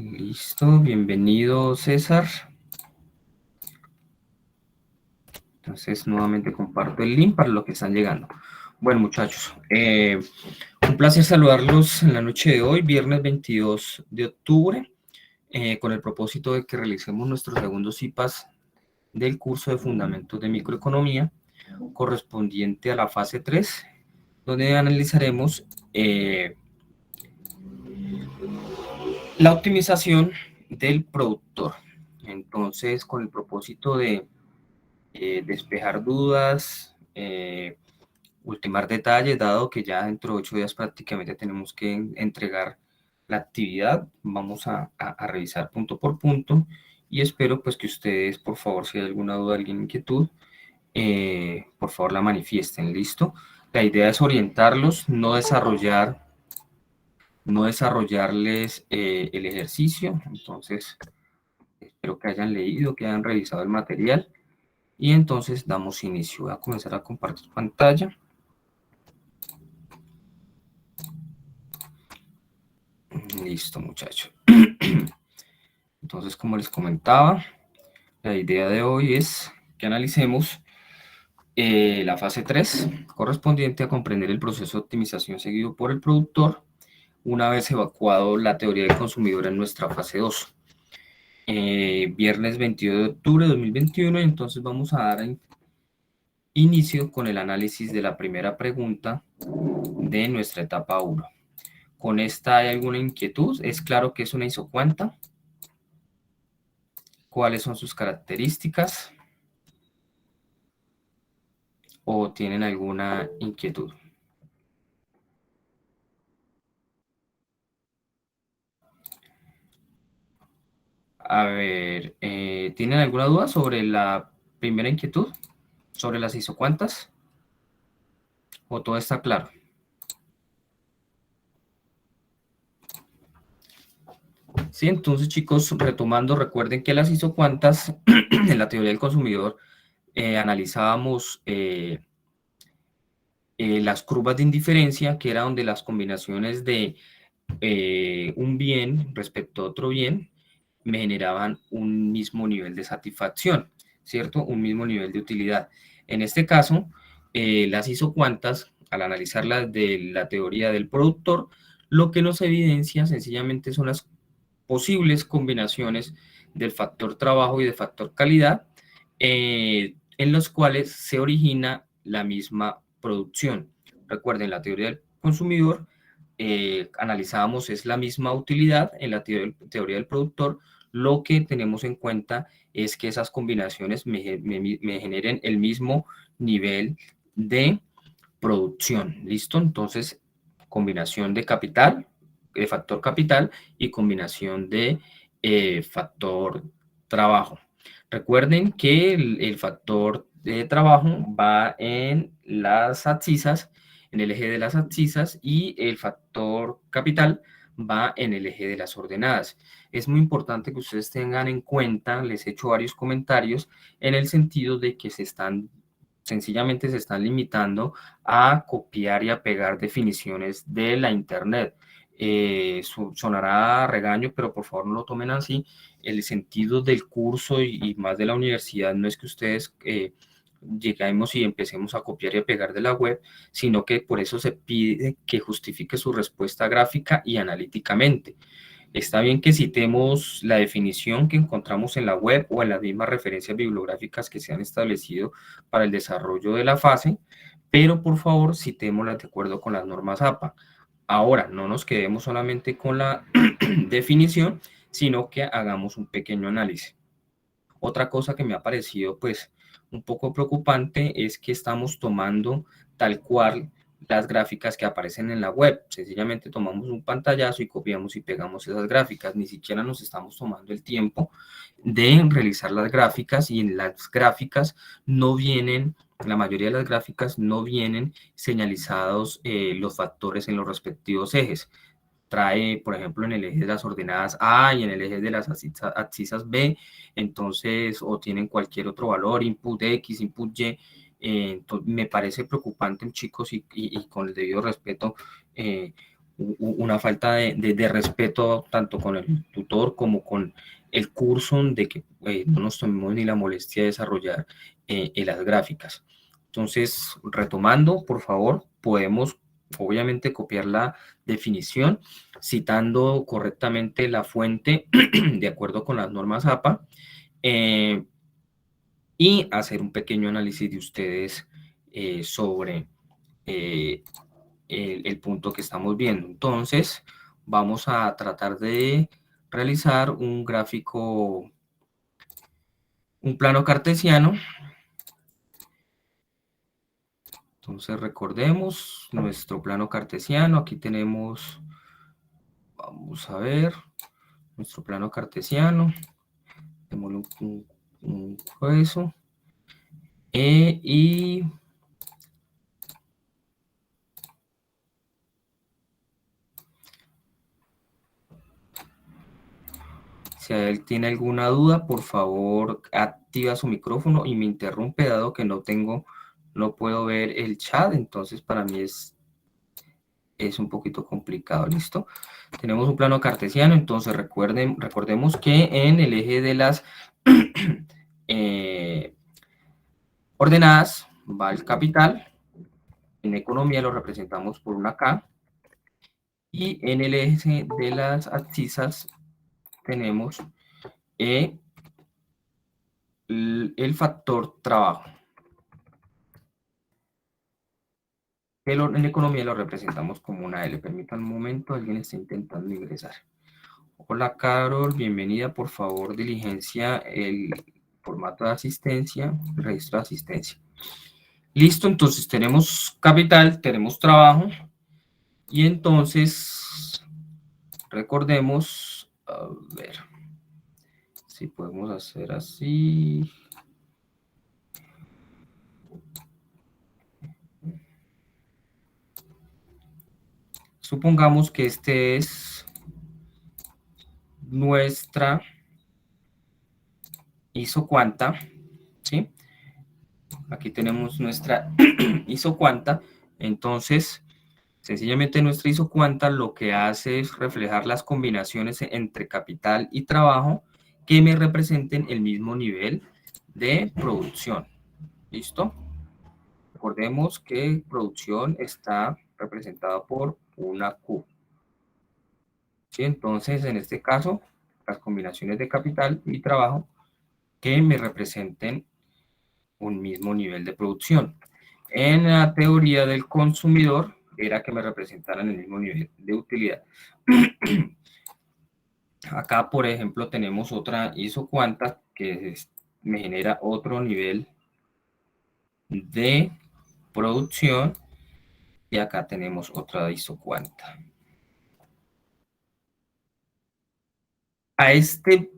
Listo, bienvenido César. Entonces nuevamente comparto el link para los que están llegando. Bueno muchachos, un placer saludarlos en la noche de hoy, viernes 22 de octubre, con el propósito de que realicemos nuestro segundo CIPAS del curso de Fundamentos de Microeconomía, correspondiente a la fase 3, donde analizaremos la optimización del productor. Entonces, con el propósito de despejar dudas, ultimar detalles, dado que ya dentro de 8 días prácticamente tenemos que entregar la actividad, vamos a revisar punto por punto y espero pues que ustedes, por favor, si hay alguna duda, alguna inquietud, por favor la manifiesten, ¿listo? La idea es orientarlos, no desarrollarles el ejercicio, entonces espero que hayan leído, que hayan revisado el material y entonces damos inicio. Voy a comenzar a compartir pantalla. Listo, muchachos. Entonces, como les comentaba, la idea de hoy es que analicemos la fase 3, correspondiente a comprender el proceso de optimización seguido por el productor una vez evacuado la teoría del consumidor en nuestra fase 2. Viernes 22 de octubre de 2021, entonces vamos a dar inicio con el análisis de la primera pregunta de nuestra etapa 1. ¿Con esta hay alguna inquietud? ¿Es claro que es una isocuanta? ¿Cuáles son sus características? ¿O tienen alguna inquietud? A ver, ¿tienen alguna duda sobre la primera inquietud? ¿Sobre las isocuantas? ¿O todo está claro? Sí, entonces chicos, retomando, recuerden que las isocuantas, en la teoría del consumidor, analizábamos las curvas de indiferencia, que era donde las combinaciones de un bien respecto a otro bien me generaban un mismo nivel de satisfacción, ¿cierto? Un mismo nivel de utilidad. En este caso, las isocuantas, al analizarlas de la teoría del productor, lo que nos evidencia sencillamente son las posibles combinaciones del factor trabajo y del factor calidad, en los cuales se origina la misma producción. Recuerden, la teoría del consumidor, analizábamos es la misma utilidad, en la teoría del productor lo que tenemos en cuenta es que esas combinaciones me generen el mismo nivel de producción, ¿listo? Entonces, combinación de capital, de factor capital y combinación de factor trabajo. Recuerden que el factor de trabajo va en las abscisas, en el eje de las abscisas, y el factor capital va en el eje de las ordenadas. Es muy importante que ustedes tengan en cuenta, les he hecho varios comentarios, en el sentido de que sencillamente se están limitando a copiar y a pegar definiciones de la Internet. Sonará a regaño, pero por favor no lo tomen así. El sentido del curso y más de la universidad no es que ustedes lleguemos y empecemos a copiar y a pegar de la web, sino que por eso se pide que justifique su respuesta gráfica y analíticamente. Está bien que citemos la definición que encontramos en la web o en las mismas referencias bibliográficas que se han establecido para el desarrollo de la fase, pero por favor citémoslas de acuerdo con las normas APA. Ahora, no nos quedemos solamente con la definición, sino que hagamos un pequeño análisis. Otra cosa que me ha parecido pues un poco preocupante es que estamos tomando tal cual las gráficas que aparecen en la web. Sencillamente tomamos un pantallazo y copiamos y pegamos esas gráficas. Ni siquiera nos estamos tomando el tiempo de realizar las gráficas, y en las gráficas no vienen, la mayoría de las gráficas no vienen señalizados los factores en los respectivos ejes. Trae, por ejemplo, en el eje de las ordenadas A y en el eje de las abscisas B, entonces, o tienen cualquier otro valor, input X, input Y. Me parece preocupante, chicos, y con el debido respeto, una falta de respeto tanto con el tutor como con el curso, de que no nos tomemos ni la molestia de desarrollar las gráficas. Entonces, retomando, por favor, podemos obviamente copiar la definición citando correctamente la fuente de acuerdo con las normas APA, y hacer un pequeño análisis de ustedes sobre el punto que estamos viendo. Entonces, vamos a tratar de realizar un gráfico, un plano cartesiano. Entonces, recordemos nuestro plano cartesiano. Aquí tenemos, vamos a ver, nuestro plano cartesiano. Démosle un grueso. Y si él tiene alguna duda, por favor, activa su micrófono y me interrumpe, dado que no puedo ver el chat, entonces para mí es un poquito complicado. ¿Listo? Tenemos un plano cartesiano, entonces recordemos que en el eje de las ordenadas va el capital. En economía lo representamos por una K. Y en el eje de las abscisas tenemos el factor trabajo. En economía lo representamos como una L. Permítanme un momento, alguien está intentando ingresar. Hola, Carol, bienvenida. Por favor, diligencia el formato de asistencia, el registro de asistencia. Listo, entonces tenemos capital, tenemos trabajo, y entonces recordemos, a ver, si podemos hacer así. Supongamos que este es nuestra isocuanta, ¿sí? Aquí tenemos nuestra isocuanta. Entonces, sencillamente nuestra isocuanta lo que hace es reflejar las combinaciones entre capital y trabajo que me representen el mismo nivel de producción. ¿Listo? Recordemos que producción está representada por una Q. ¿Sí? Entonces, en este caso, las combinaciones de capital y trabajo que me representen un mismo nivel de producción. En la teoría del consumidor era que me representaran el mismo nivel de utilidad. Acá, por ejemplo, tenemos otra isocuanta que me genera otro nivel de producción, y acá tenemos otra isocuanta. A este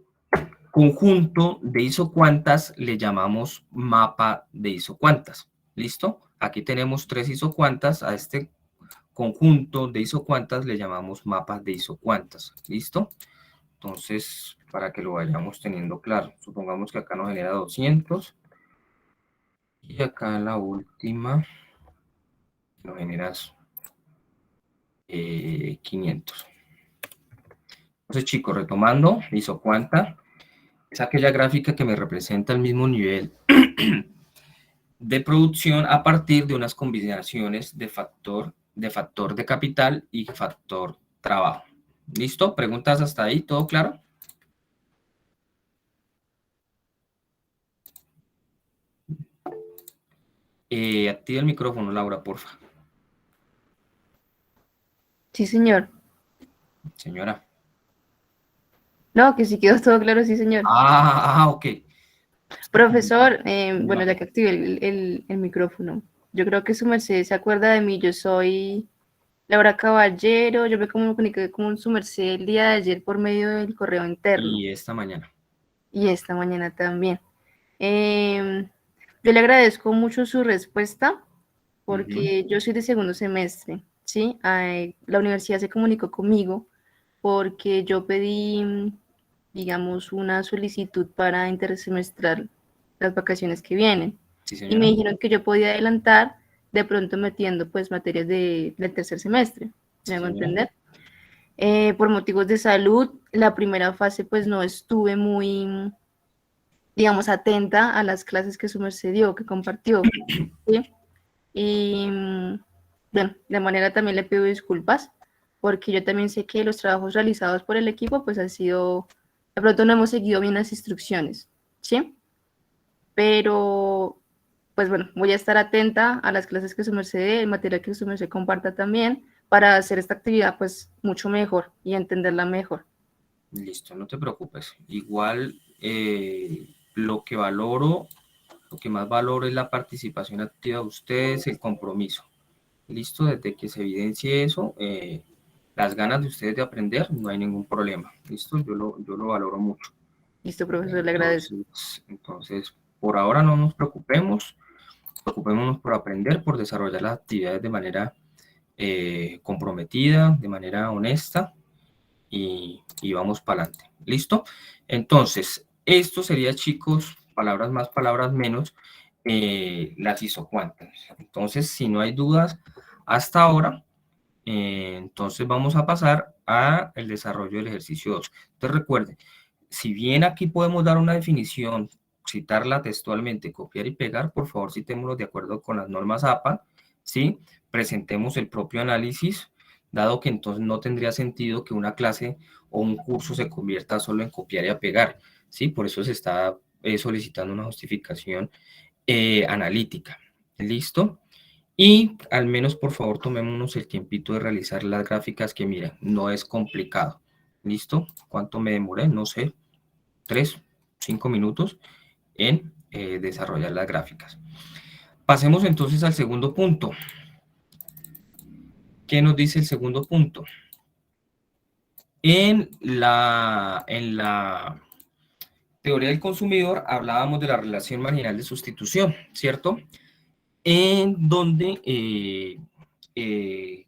conjunto de isocuantas le llamamos mapa de isocuantas. ¿Listo? Aquí tenemos 3 isocuantas. A este conjunto de isocuantas le llamamos mapas de isocuantas. ¿Listo? Entonces, para que lo vayamos teniendo claro, supongamos que acá nos genera 200 y acá en la última nos genera 500. Entonces, chicos, retomando, isocuanta es aquella gráfica que me representa el mismo nivel de producción a partir de unas combinaciones de factor de capital y factor trabajo. ¿Listo? ¿Preguntas hasta ahí? ¿Todo claro? Activa el micrófono, Laura, porfa. Sí, señor. Señora. No, que sí quedó todo claro, sí, señor. Ok. Profesor, bueno, ya que activé el micrófono, yo creo que su merced se acuerda de mí. Yo soy Laura Caballero. Yo me comuniqué con su merced el día de ayer por medio del correo interno Y esta mañana. y esta mañana también. Yo le agradezco mucho su respuesta porque yo soy de segundo semestre, ¿sí? La universidad se comunicó conmigo porque yo pedí, digamos, una solicitud para intersemestral las vacaciones que vienen. Sí, Y me señora. dijeron que yo podía adelantar de pronto metiendo pues materias del tercer semestre. ¿me hago Sí. entender? Por motivos de salud, la primera fase pues no estuve muy, digamos, atenta a las clases que su merced dio, que compartió, ¿sí? Y bueno, de manera también le pido disculpas, porque yo también sé que los trabajos realizados por el equipo pues han sido, de pronto no hemos seguido bien las instrucciones, ¿sí? Pero pues bueno, voy a estar atenta a las clases que su merced dé, el material que su merced comparta también, para hacer esta actividad pues mucho mejor y entenderla mejor. Listo, no te preocupes. Igual lo que valoro, lo que más valoro es la participación activa de ustedes, el compromiso. Listo, desde que se evidencie eso, las ganas de ustedes de aprender, no hay ningún problema. Listo, yo lo valoro mucho. Listo, profesor, le agradezco. Entonces, por ahora no nos preocupemos, preocupémonos por aprender, por desarrollar las actividades de manera comprometida, de manera honesta y vamos para adelante. ¿Listo? Entonces, esto sería, chicos, palabras más, palabras menos, las isocuantas. Entonces, si no hay dudas hasta ahora, entonces vamos a pasar a el desarrollo del ejercicio 2. Entonces recuerden, si bien aquí podemos dar una definición, citarla textualmente, copiar y pegar, por favor citémoslo de acuerdo con las normas APA, ¿sí? Presentemos el propio análisis, dado que entonces no tendría sentido que una clase o un curso se convierta solo en copiar y a pegar, ¿sí? Por eso se está solicitando una justificación analítica. ¿Listo? Y al menos, por favor, tomémonos el tiempito de realizar las gráficas que, miren, no es complicado. ¿Listo? ¿Cuánto me demoré? No sé, 3, 5 minutos en desarrollar las gráficas. Pasemos entonces al segundo punto. ¿Qué nos dice el segundo punto? En la teoría del consumidor hablábamos de la relación marginal de sustitución, ¿cierto? En donde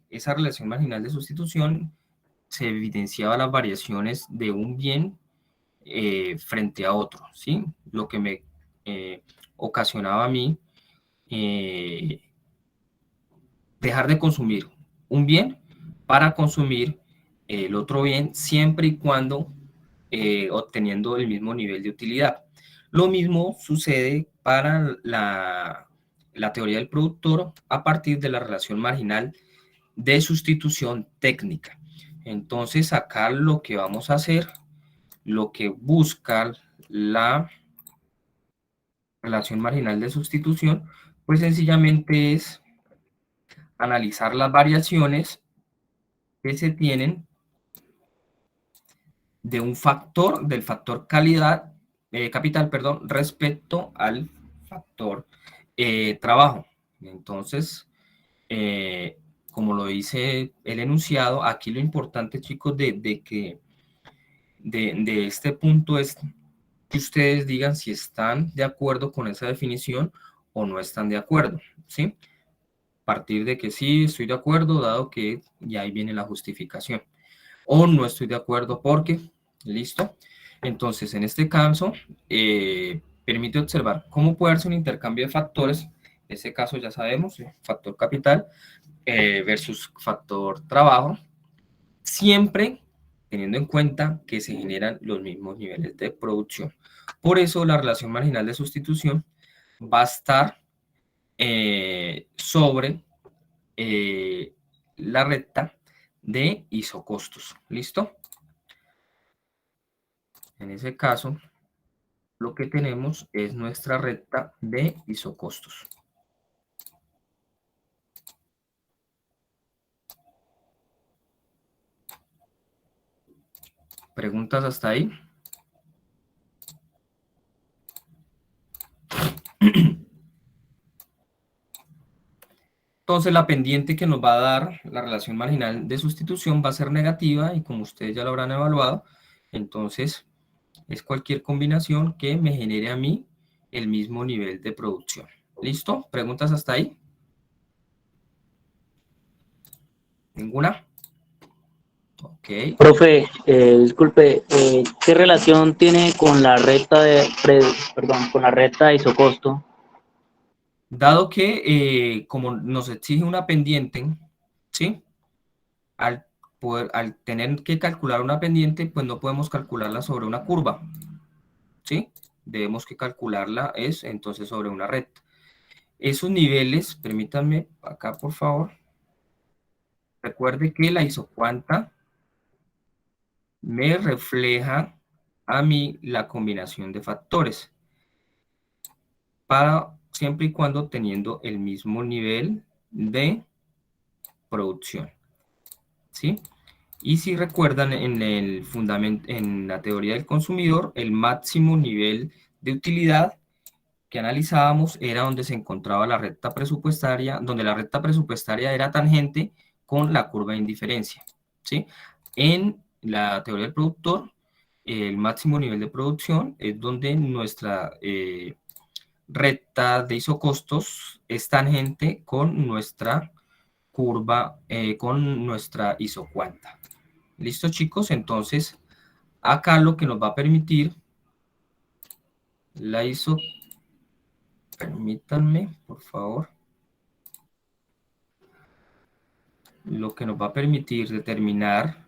esa relación marginal de sustitución se evidenciaba las variaciones de un bien frente a otro, ¿sí? Lo que me ocasionaba a mí dejar de consumir un bien para consumir el otro bien siempre y cuando obteniendo el mismo nivel de utilidad. Lo mismo sucede para la teoría del productor a partir de la relación marginal de sustitución técnica. Entonces, acá lo que vamos a hacer, lo que busca la relación marginal de sustitución, pues sencillamente es analizar las variaciones que se tienen de un factor, del factor calidad, capital, perdón, respecto al factor trabajo. Entonces, como lo dice el enunciado, aquí lo importante, chicos, de este punto es que ustedes digan si están de acuerdo con esa definición o no están de acuerdo, ¿sí? A partir de que sí, estoy de acuerdo, dado que ya ahí viene la justificación. O no estoy de acuerdo porque, listo. Entonces, en este caso, permite observar cómo puede darse un intercambio de factores. En este caso ya sabemos, factor capital versus factor trabajo, siempre teniendo en cuenta que se generan los mismos niveles de producción. Por eso la relación marginal de sustitución va a estar sobre la recta de isocostos. ¿Listo? En ese caso, lo que tenemos es nuestra recta de isocostos. ¿Preguntas hasta ahí? Entonces la pendiente que nos va a dar la relación marginal de sustitución va a ser negativa y como ustedes ya lo habrán evaluado, entonces es cualquier combinación que me genere a mí el mismo nivel de producción. ¿Listo? ¿Preguntas hasta ahí? ¿Ninguna? Ok. Profe, disculpe, ¿qué relación tiene con la recta con la recta de isocosto? Dado que como nos exige una pendiente, ¿sí? al tener que calcular una pendiente, pues no podemos calcularla sobre una curva, ¿sí? Debemos que calcularla entonces sobre una recta. Esos niveles, permítanme acá por favor, recuerde que la isocuanta me refleja a mí la combinación de factores, siempre y cuando teniendo el mismo nivel de producción, ¿sí? Y si recuerdan en la teoría del consumidor, el máximo nivel de utilidad que analizábamos era donde se encontraba la recta presupuestaria, donde la recta presupuestaria era tangente con la curva de indiferencia, ¿sí? En la teoría del productor, el máximo nivel de producción es donde nuestra recta de isocostos es tangente con nuestra curva, con nuestra isocuanta. ¿Listo, chicos? Entonces, acá lo que nos va a permitir la iso... Permítanme, por favor. Lo que nos va a permitir determinar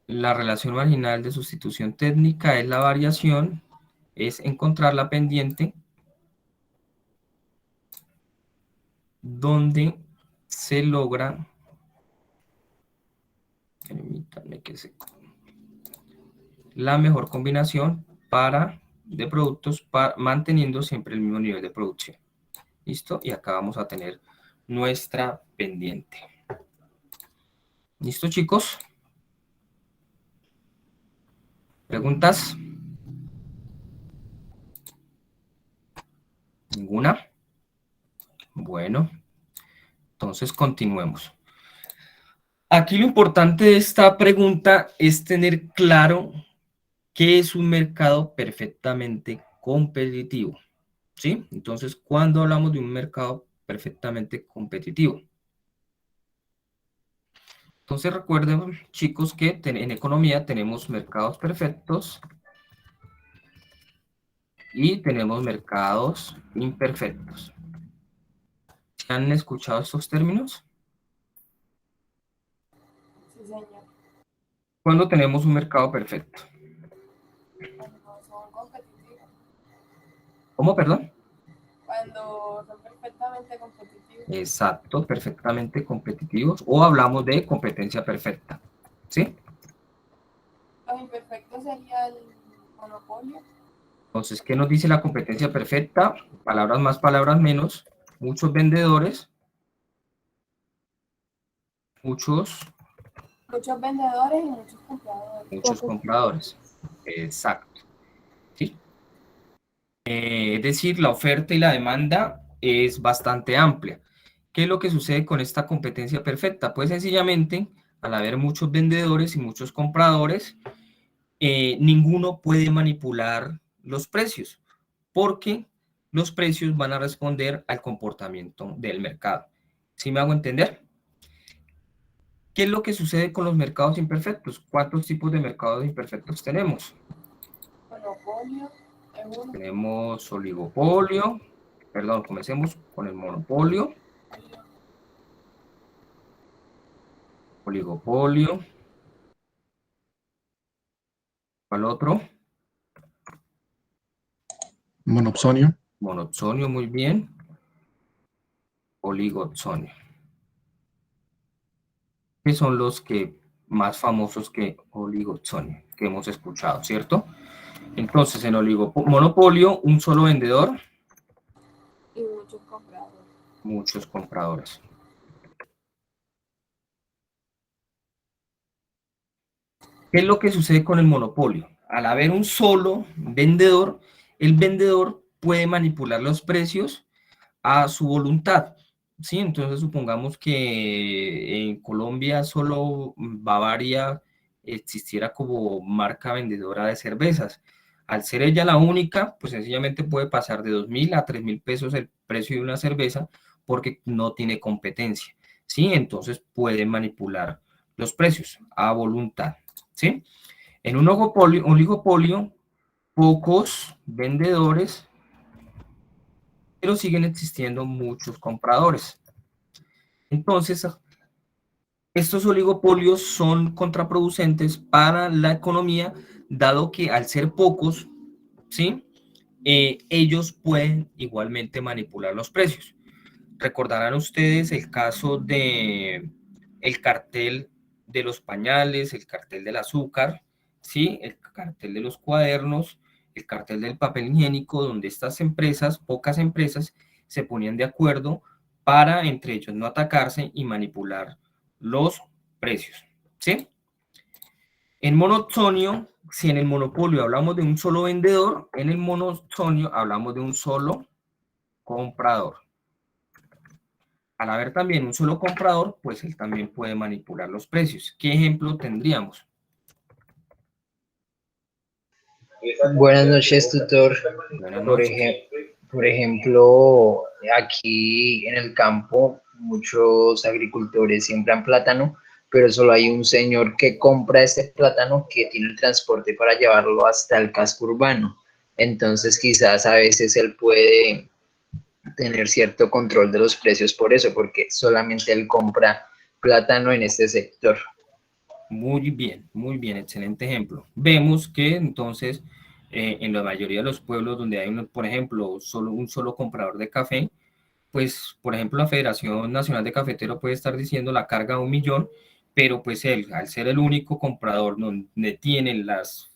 la relación marginal de sustitución técnica es la variación, es encontrar la pendiente donde se logra, permítanme que la mejor combinación de productos manteniendo siempre el mismo nivel de producción. ¿Listo? Y acá vamos a tener nuestra pendiente. ¿Listo, chicos? ¿Preguntas? ¿Ninguna? Bueno, entonces continuemos. Aquí lo importante de esta pregunta es tener claro qué es un mercado perfectamente competitivo, ¿sí? Entonces, ¿cuándo hablamos de un mercado perfectamente competitivo? Entonces, recuerden, chicos, que en economía tenemos mercados perfectos y tenemos mercados imperfectos. ¿Han escuchado estos términos? Sí, señor. ¿Cuándo tenemos un mercado perfecto? Cuando son competitivos. ¿Cómo, perdón? Cuando son perfectamente competitivos. Exacto, perfectamente competitivos, o hablamos de competencia perfecta, ¿sí? Los imperfectos sería el monopolio. Entonces, ¿qué nos dice la competencia perfecta? Palabras más, palabras menos, muchos vendedores, muchos vendedores y muchos compradores. compradores. Exacto, ¿sí? Es decir, la oferta y la demanda es bastante amplia. ¿Qué es lo que sucede con esta competencia perfecta? Pues sencillamente, al haber muchos vendedores y muchos compradores, ninguno puede manipular los precios, porque los precios van a responder al comportamiento del mercado. ¿Sí me hago entender? ¿Qué es lo que sucede con los mercados imperfectos? ¿Cuántos tipos de mercados imperfectos tenemos? Monopolio es uno. Tenemos oligopolio, perdón, comencemos con el monopolio, oligopolio, ¿cuál otro? Monopsonio. Monopsonio, muy bien, oligopsonio. Que son los que más famosos que oligopsonio, que hemos escuchado, ¿cierto? Entonces, en monopolio, un solo vendedor, Y muchos compradores. muchos compradores. ¿Qué es lo que sucede con el monopolio? Al haber un solo vendedor, el vendedor puede manipular los precios a su voluntad, ¿sí? Entonces, supongamos que en Colombia solo Bavaria existiera como marca vendedora de cervezas. Al ser ella la única, pues sencillamente puede pasar de 2.000 a 3.000 pesos el precio de una cerveza porque no tiene competencia, ¿sí? Entonces puede manipular los precios a voluntad, ¿sí? En un oligopolio, pocos vendedores pero siguen existiendo muchos compradores. Entonces, estos oligopolios son contraproducentes para la economía, dado que al ser pocos, ¿sí? Ellos pueden igualmente manipular los precios. Recordarán ustedes el caso de el cartel de los pañales, el cartel del azúcar, ¿sí? El cartel de los cuadernos, el cartel del papel higiénico, donde estas empresas, pocas empresas, se ponían de acuerdo para entre ellos no atacarse y manipular los precios, ¿sí? En monoxonio, si en el monopolio hablamos de un solo vendedor, en el monoxonio hablamos de un solo comprador. Al haber también un solo comprador, pues él también puede manipular los precios. ¿Qué ejemplo tendríamos? Buenas noches, tutor. Buenas noches. Por ejemplo, aquí en el campo muchos agricultores siembran plátano, pero solo hay un señor que compra este plátano que tiene el transporte para llevarlo hasta el casco urbano. Entonces quizás a veces él puede tener cierto control de los precios por eso, porque solamente él compra plátano en este sector. Muy bien, excelente ejemplo. Vemos que entonces en la mayoría de los pueblos donde hay, por ejemplo, un solo comprador de café, pues, por ejemplo, la Federación Nacional de Cafeteros puede estar diciendo la carga de 1.000.000, pero pues él, al ser el único comprador donde tienen las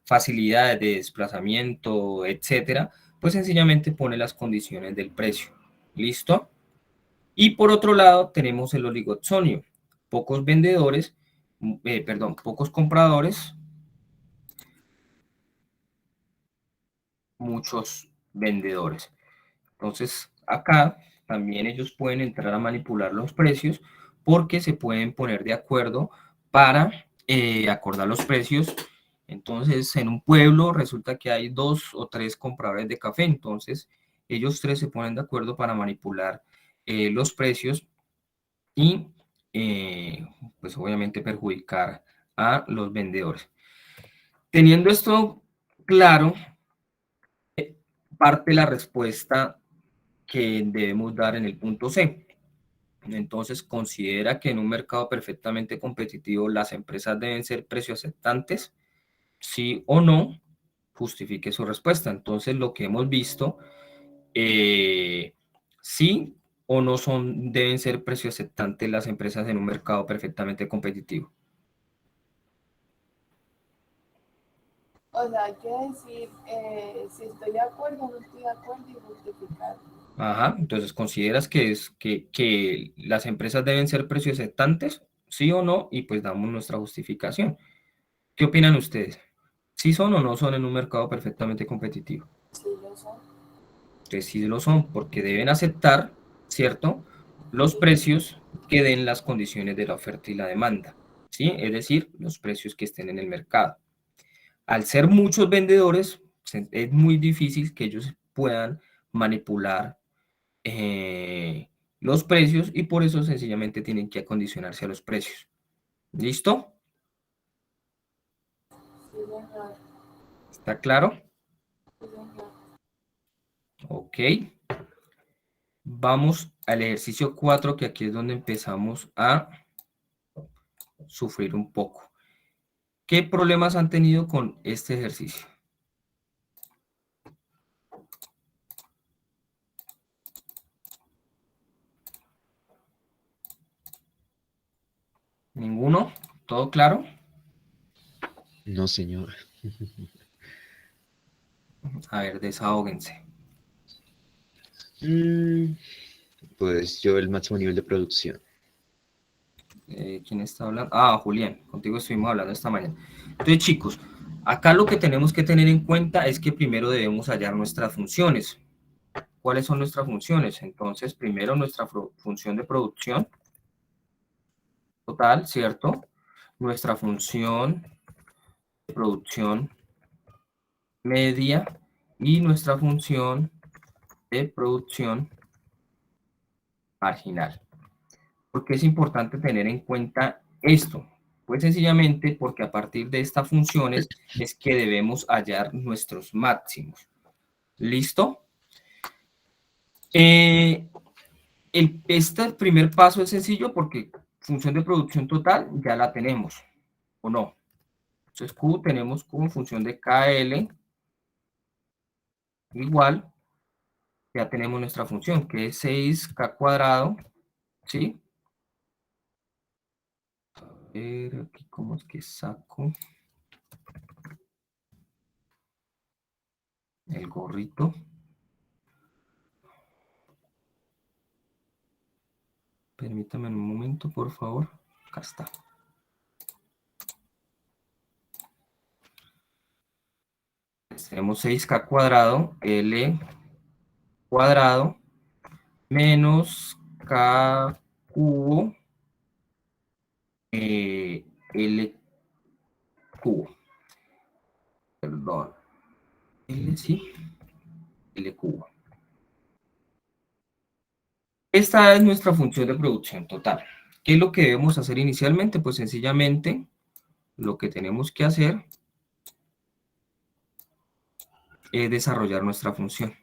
facilidades de desplazamiento, etcétera, pues sencillamente pone las condiciones del precio. ¿Listo? Y por otro lado tenemos el oligoxonio. Pocos vendedores, pocos compradores, muchos vendedores. Entonces, acá también ellos pueden entrar a manipular los precios porque se pueden poner de acuerdo para acordar los precios. Entonces, en un pueblo resulta que hay 2 o 3 compradores de café, entonces ellos 3 se ponen de acuerdo para manipular los precios y pues obviamente perjudicar a los vendedores. Teniendo esto claro, parte la respuesta que debemos dar en el punto C. Entonces, considera que en un mercado perfectamente competitivo las empresas deben ser precios aceptantes, sí o no, justifique su respuesta. Entonces, lo que hemos visto, sí o no deben ser precios aceptantes las empresas en un mercado perfectamente competitivo. O sea, hay que decir si estoy de acuerdo o no estoy de acuerdo y justificar. Ajá, entonces consideras que las empresas deben ser precios aceptantes, sí o no, y pues damos nuestra justificación. ¿Qué opinan ustedes? ¿Sí son o no son en un mercado perfectamente competitivo? Sí, lo son. Entonces sí lo son, porque deben aceptar, ¿cierto?, los precios que den las condiciones de la oferta y la demanda, ¿sí? Es decir, los precios que estén en el mercado. Al ser muchos vendedores, es muy difícil que ellos puedan manipular los precios y por eso sencillamente tienen que acondicionarse a los precios. ¿Listo? Sí, señor. ¿Está claro? Sí, señor. Ok. Vamos al ejercicio 4, que aquí es donde empezamos a sufrir un poco. ¿Qué problemas han tenido con este ejercicio? ¿Ninguno? ¿Todo claro? No, señor. A ver, desahóguense. Pues yo el máximo nivel de producción. ¿Quién está hablando? Ah, Julián, contigo estuvimos hablando esta mañana. Entonces, chicos, acá lo que tenemos que tener en cuenta es que primero debemos hallar nuestras funciones. ¿Cuáles son nuestras funciones? Entonces, primero nuestra función de producción total, ¿cierto? Nuestra función de producción media y nuestra función de producción marginal. ¿Por qué es importante tener en cuenta esto? Pues sencillamente porque a partir de estas funciones es que debemos hallar nuestros máximos. ¿Listo? Este primer paso es sencillo porque función de producción total ya la tenemos, ¿o no? Entonces, Q tenemos como función de KL igual, ya tenemos nuestra función, que es 6K cuadrado, ¿sí? A ver, aquí cómo es que saco el gorrito. Permítame un momento, por favor. Acá está. Tenemos 6K cuadrado, L cuadrado, menos K cubo, L cubo. Perdón. L, sí. L cubo. Esta es nuestra función de producción total. ¿Qué es lo que debemos hacer inicialmente? Pues sencillamente lo que tenemos que hacer es desarrollar nuestra función.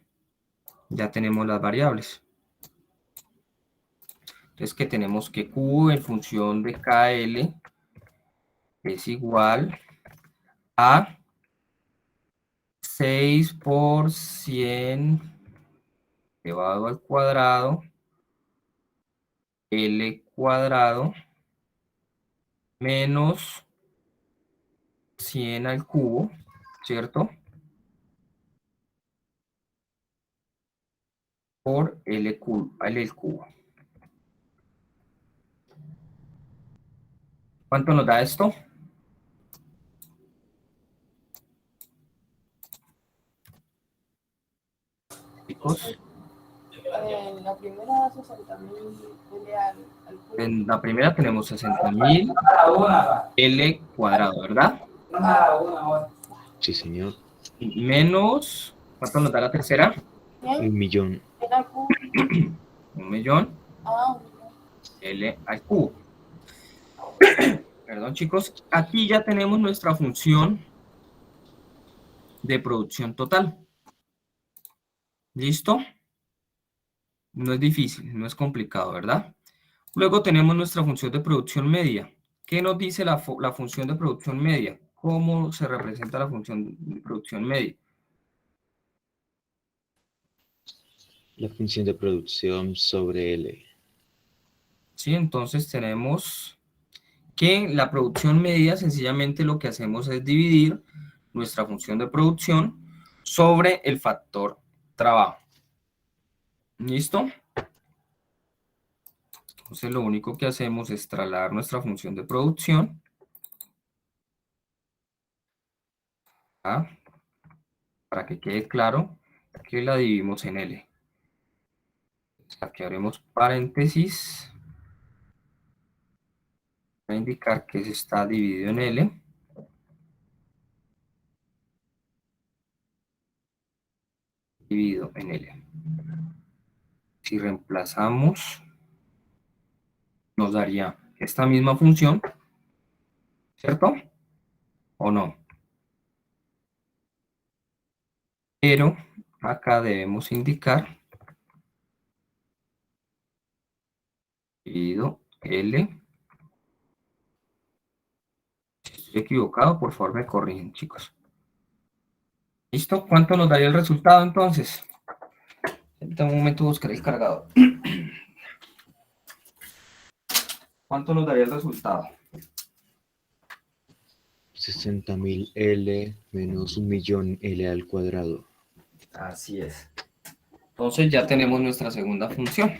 Ya tenemos las variables. Entonces que tenemos que Q en función de KL es igual a 6 por 100 elevado al cuadrado L cuadrado menos 100 al cubo, ¿cierto? Por L al cubo. ¿Cuánto nos da esto? Chicos, En la primera 60.000 L al cubo. en la primera tenemos 60.000 L cuadrado, ¿verdad? Sí, señor. Menos, ¿cuánto nos da la tercera? 1.000.000. L al cubo. 1.000.000 Ah, 1.000.000. L al cubo. Perdón, chicos. Aquí ya tenemos nuestra función de producción total. ¿Listo? No es difícil, no es complicado, ¿verdad? Luego tenemos nuestra función de producción media. ¿Qué nos dice la función de producción media? ¿Cómo se representa la función de producción media? La función de producción sobre L. Sí, entonces tenemos que la producción media sencillamente lo que hacemos es dividir nuestra función de producción sobre el factor trabajo. ¿Listo? Entonces lo único que hacemos es trasladar nuestra función de producción para que quede claro que la dividimos en L. Aquí haremos paréntesis para indicar que se está dividido en L. Dividido en L. Si reemplazamos, nos daría esta misma función, ¿cierto? ¿O no? Pero acá debemos indicar dividido L. Si estoy equivocado, por favor me corrigen, chicos. ¿Listo? ¿Cuánto nos daría el resultado entonces? En un momento buscaré el cargador. ¿Cuánto nos daría el resultado? 60.000 L menos 1.000.000 L al cuadrado. Así es. Entonces ya tenemos nuestra segunda función.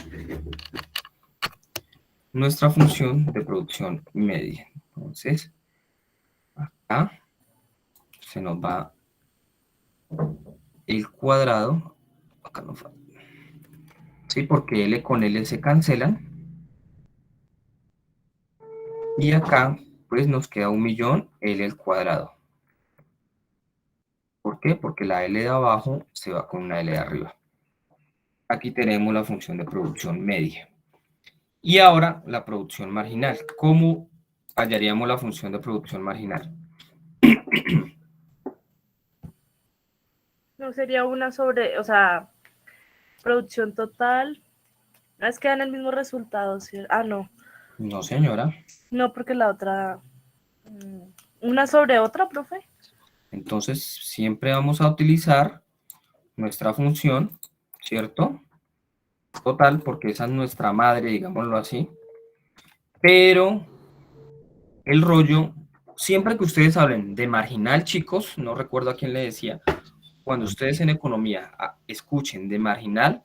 Nuestra función de producción media. Entonces, acá se nos va el cuadrado. Acá no falta. Sí, porque L con L se cancelan. Y acá, pues nos queda 1.000.000 L al cuadrado. ¿Por qué? Porque la L de abajo se va con una L de arriba. Aquí tenemos la función de producción media. Y ahora la producción marginal. ¿Cómo hallaríamos la función de producción marginal? No sería una sobre, o sea, Producción total. Es que dan el mismo resultado, ¿sí? Ah, no. No, señora. No, porque la otra... Una sobre otra, profe. Entonces, siempre vamos a utilizar nuestra función, ¿cierto? Total, porque esa es nuestra madre, digámoslo así. Pero el rollo, siempre que ustedes hablen de marginal, chicos, no recuerdo a quién le decía, cuando ustedes en economía escuchen de marginal,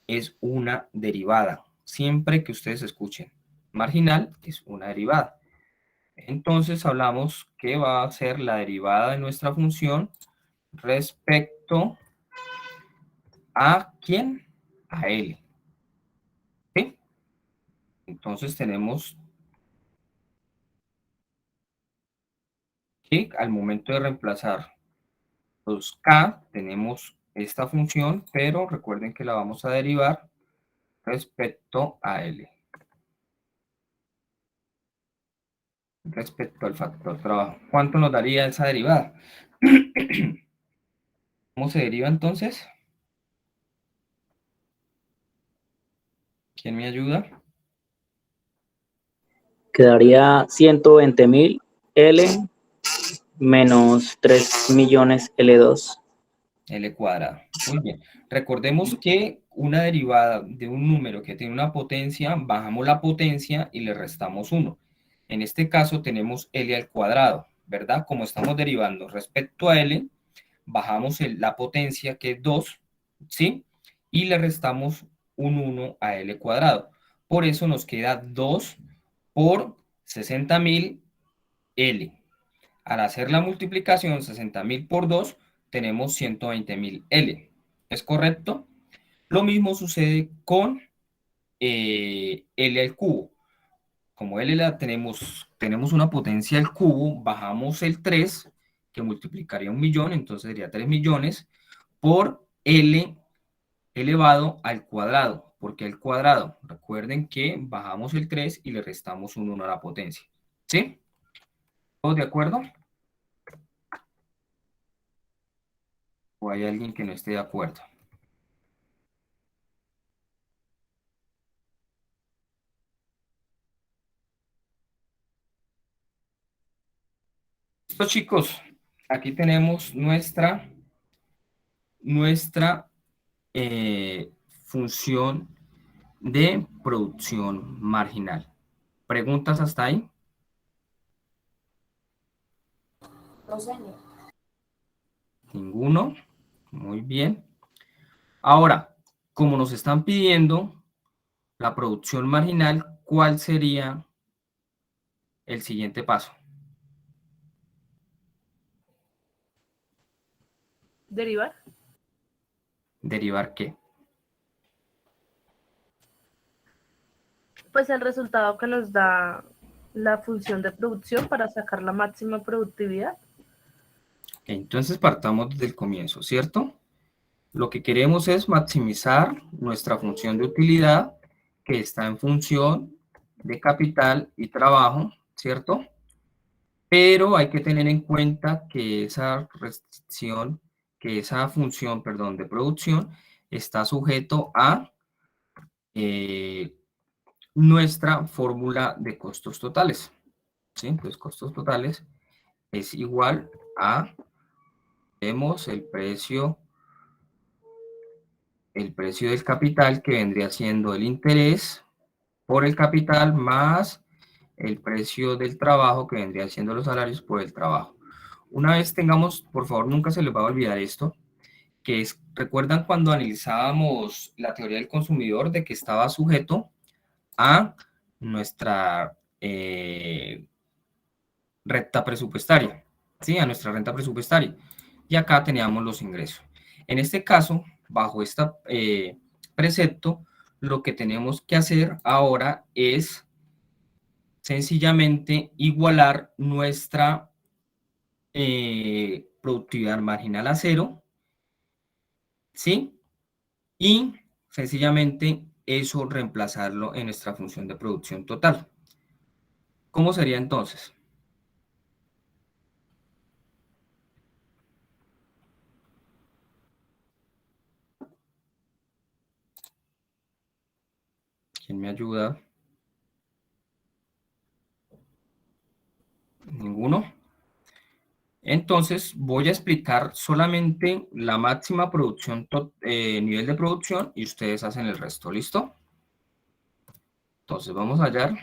es una derivada. Siempre que ustedes escuchen marginal, es una derivada. Entonces hablamos que va a ser la derivada de nuestra función respecto a ¿quién? A L. ¿Sí? Entonces tenemos que al momento de reemplazar los K, tenemos esta función, pero recuerden que la vamos a derivar respecto a L. Respecto al factor trabajo. ¿Cuánto nos daría esa derivada? ¿Cómo se deriva entonces? ¿Quién me ayuda? Quedaría 120.000 L menos 3 millones L2. L cuadrado. Muy bien. Recordemos que una derivada de un número que tiene una potencia, bajamos la potencia y le restamos 1. En este caso tenemos L al cuadrado, ¿verdad? Como estamos derivando respecto a L, bajamos la potencia que es 2, ¿sí? Y le restamos un 1 a L cuadrado. Por eso nos queda 2 por 60.000 L. Al hacer la multiplicación 60.000 por 2, tenemos 120.000 L. ¿Es correcto? Lo mismo sucede con L al cubo. Como L tenemos una potencia al cubo, bajamos el 3, que multiplicaría 1.000.000, entonces sería 3 millones, por L elevado al cuadrado. ¿Por qué al cuadrado? Recuerden que bajamos el 3 y le restamos un 1 a la potencia. ¿Sí? ¿Todos de acuerdo? ¿O hay alguien que no esté de acuerdo? Listo, chicos. Aquí tenemos nuestra función de producción marginal. ¿Preguntas hasta ahí? No, señor. Ninguno. Muy bien. Ahora, como nos están pidiendo la producción marginal, ¿cuál sería el siguiente paso? Derivar. ¿Derivar qué? Pues el resultado que nos da la función de producción para sacar la máxima productividad. Entonces partamos desde el comienzo, ¿cierto? Lo que queremos es maximizar nuestra función de utilidad que está en función de capital y trabajo, ¿cierto? Pero hay que tener en cuenta que esa restricción, que esa función, perdón, de producción está sujeto a nuestra fórmula de costos totales, ¿sí? Entonces, costos totales es igual a, vemos el precio del capital, que vendría siendo el interés por el capital más el precio del trabajo, que vendría siendo los salarios por el trabajo. Una vez tengamos, por favor, nunca se les va a olvidar esto, que es, ¿recuerdan cuando analizábamos la teoría del consumidor de que estaba sujeto a nuestra renta presupuestaria? ¿Sí? A nuestra renta presupuestaria. Y acá teníamos los ingresos. En este caso, bajo este precepto, lo que tenemos que hacer ahora es sencillamente igualar nuestra productividad marginal a cero, ¿sí? Y sencillamente eso reemplazarlo en nuestra función de producción total. ¿Cómo sería entonces? ¿Quién me ayuda? ¿Ninguno? Entonces voy a explicar solamente la máxima producción, nivel de producción, y ustedes hacen el resto, ¿listo? Entonces vamos a hallar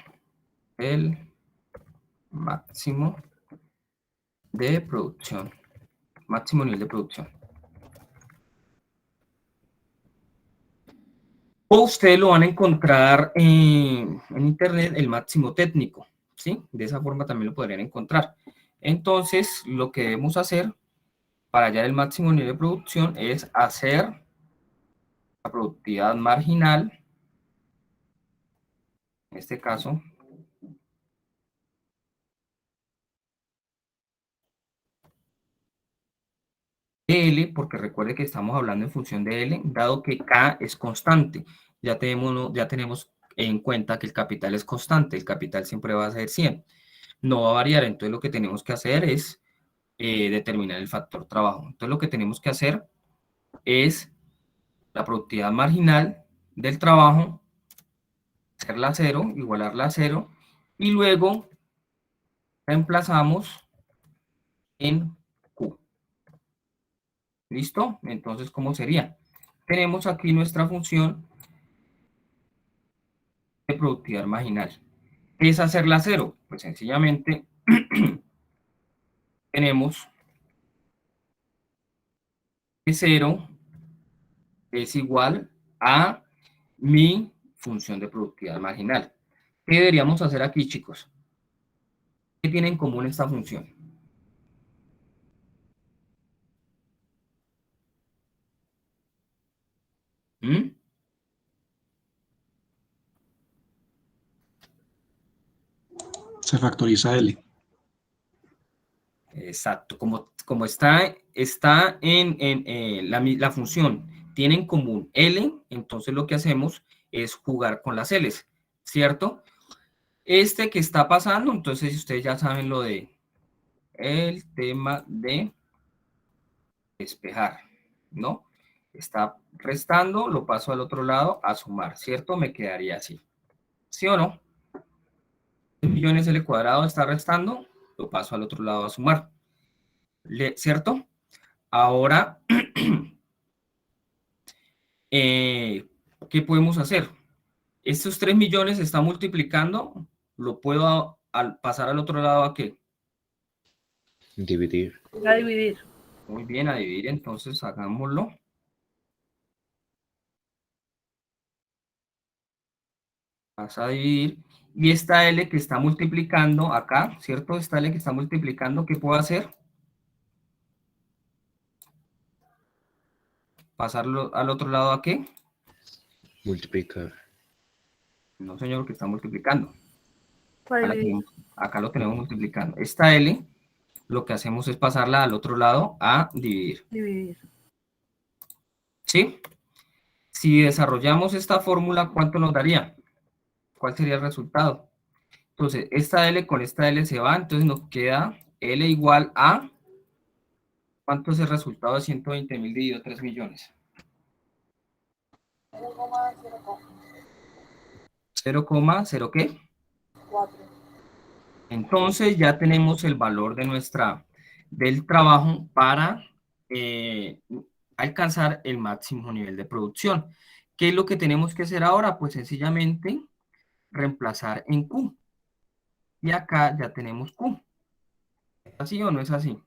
el máximo de producción, máximo nivel de producción. O ustedes lo van a encontrar en internet, el máximo técnico, ¿sí? De esa forma también lo podrían encontrar. Entonces, lo que debemos hacer para hallar el máximo nivel de producción es hacer la productividad marginal, en este caso, de L, porque recuerde que estamos hablando en función de L, dado que K es constante. Ya tenemos en cuenta que el capital es constante, el capital siempre va a ser 100, no va a variar. Entonces lo que tenemos que hacer es determinar el factor trabajo. Entonces lo que tenemos que hacer es la productividad marginal del trabajo, hacerla a cero, igualarla a cero, y luego reemplazamos en Q. ¿Listo? Entonces, ¿cómo sería? Tenemos aquí nuestra función de productividad marginal. ¿Qué es hacerla a cero? Pues sencillamente tenemos que cero es igual a mi función de productividad marginal. ¿Qué deberíamos hacer aquí, chicos? ¿Qué tiene en común esta función? ¿Mm? Se factoriza L. Exacto, como está en la función, tiene en común L, entonces lo que hacemos es jugar con las L's, ¿cierto? Este que está pasando, entonces ustedes ya saben lo de el tema de despejar, ¿no? Está restando, lo paso al otro lado a sumar, ¿cierto? Me quedaría así, ¿sí o no? 3 millones L cuadrado está restando, lo paso al otro lado a sumar, ¿cierto? Ahora, ¿qué podemos hacer? Estos 3 millones se está multiplicando, lo puedo pasar al otro lado a qué? Dividir. A dividir. Muy bien, a dividir, entonces hagámoslo. Pasa a dividir. Y esta L que está multiplicando acá, ¿cierto? Esta L que está multiplicando, ¿qué puedo hacer? ¿Pasarlo al otro lado a qué? Multiplicar. No, señor, que está multiplicando. A dividir. Acá lo tenemos multiplicando. Esta L, lo que hacemos es pasarla al otro lado a dividir. Dividir. ¿Sí? Si desarrollamos esta fórmula, ¿cuánto nos daría? ¿Cuál sería el resultado? Entonces, esta L con esta L se va, entonces nos queda L igual a, ¿cuánto es el resultado de 120.000 dividido 3 millones? 0,0 ¿qué? 4. Entonces ya tenemos el valor del trabajo para alcanzar el máximo nivel de producción. ¿Qué es lo que tenemos que hacer ahora? Pues sencillamente reemplazar en Q. Y acá ya tenemos Q. ¿Es así o no es así?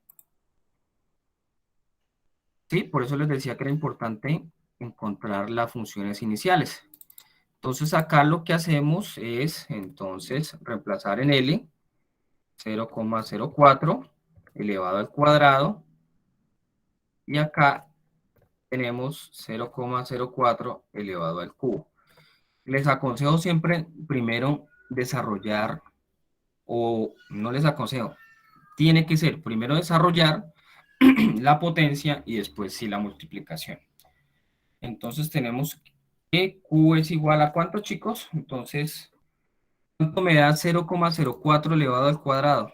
Sí, por eso les decía que era importante encontrar las funciones iniciales. Entonces acá lo que hacemos es entonces reemplazar en L 0,04 elevado al cuadrado y acá tenemos 0,04 elevado al cubo. Les aconsejo siempre primero desarrollar, o no les aconsejo, tiene que ser primero desarrollar la potencia y después sí la multiplicación. Entonces tenemos que Q es igual a ¿cuánto, chicos? Entonces, ¿cuánto me da 0,04 elevado al cuadrado?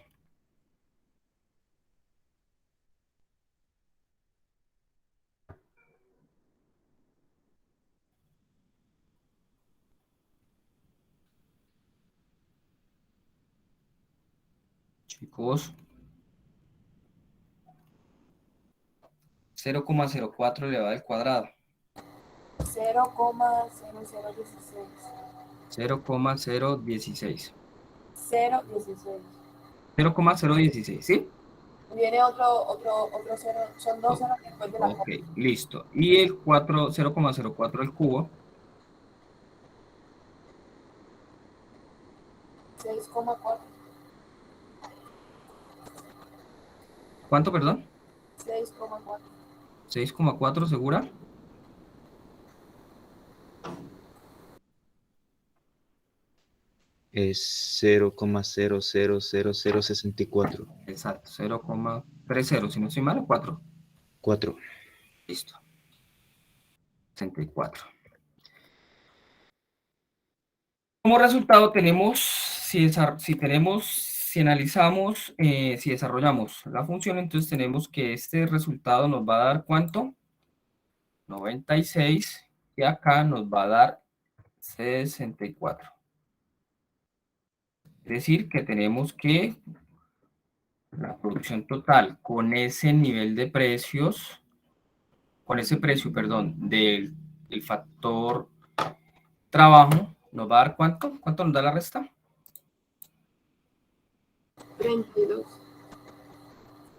Chicos, 0,04 elevado al cuadrado. 0,0016. 0,016. 0,16. 0,016, ¿sí? Viene otro cero, son dos ceros después de la Ok, coma. listo. Y el 0,04 al cubo, 6,4. ¿cuánto, perdón? 6,4. 6,4, ¿segura? Es 0,000064. Exacto, 0,30, si no estoy mal, 4. 4. Listo. 64. Como resultado tenemos, si analizamos, si desarrollamos la función, entonces tenemos que este resultado nos va a dar ¿cuánto? 96, y acá nos va a dar 64. Es decir, que tenemos que la producción total con ese nivel de precios, con ese precio, perdón, del factor trabajo, nos va a dar ¿cuánto? ¿Cuánto nos da la resta? 32.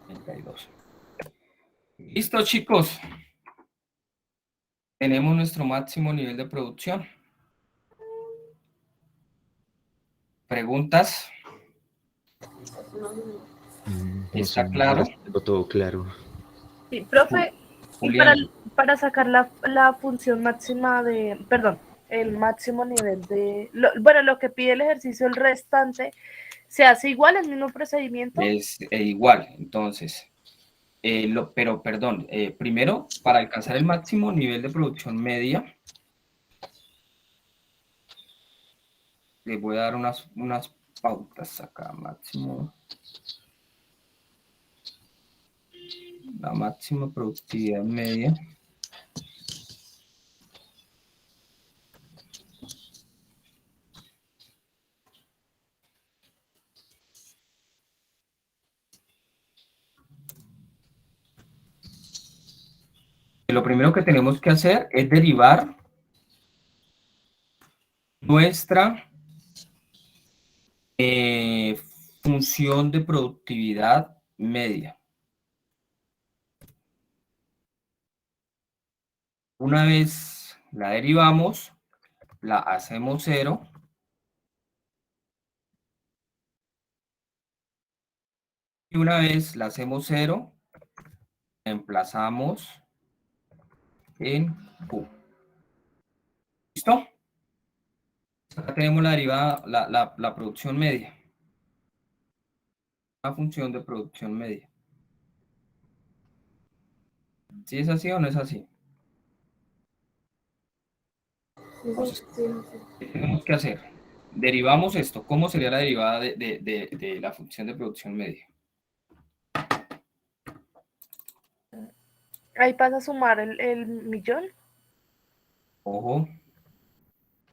32. Listo, chicos. Tenemos nuestro máximo nivel de producción. ¿Preguntas? No ¿Está sé, claro? ahora sí tengo todo claro. Sí, profe, y Julián, para sacar la función máxima de, perdón, el máximo nivel de, bueno, lo que pide el ejercicio, el restante, ¿se hace igual el mismo procedimiento? es igual, entonces. Pero, perdón, primero, para alcanzar el máximo nivel de producción media, les voy a dar unas pautas acá, máximo. La máxima productividad media. Lo primero que tenemos que hacer es derivar nuestra función de productividad media. Una vez la derivamos, la hacemos 0. Y una vez la hacemos 0, reemplazamos en Q. ¿Listo? Acá tenemos la derivada, la producción media. La función de producción media. ¿Sí es así o no es así? Entonces, ¿qué tenemos que hacer? Derivamos esto. ¿Cómo sería la derivada de la función de producción media? Ahí pasa a sumar el millón. Ojo,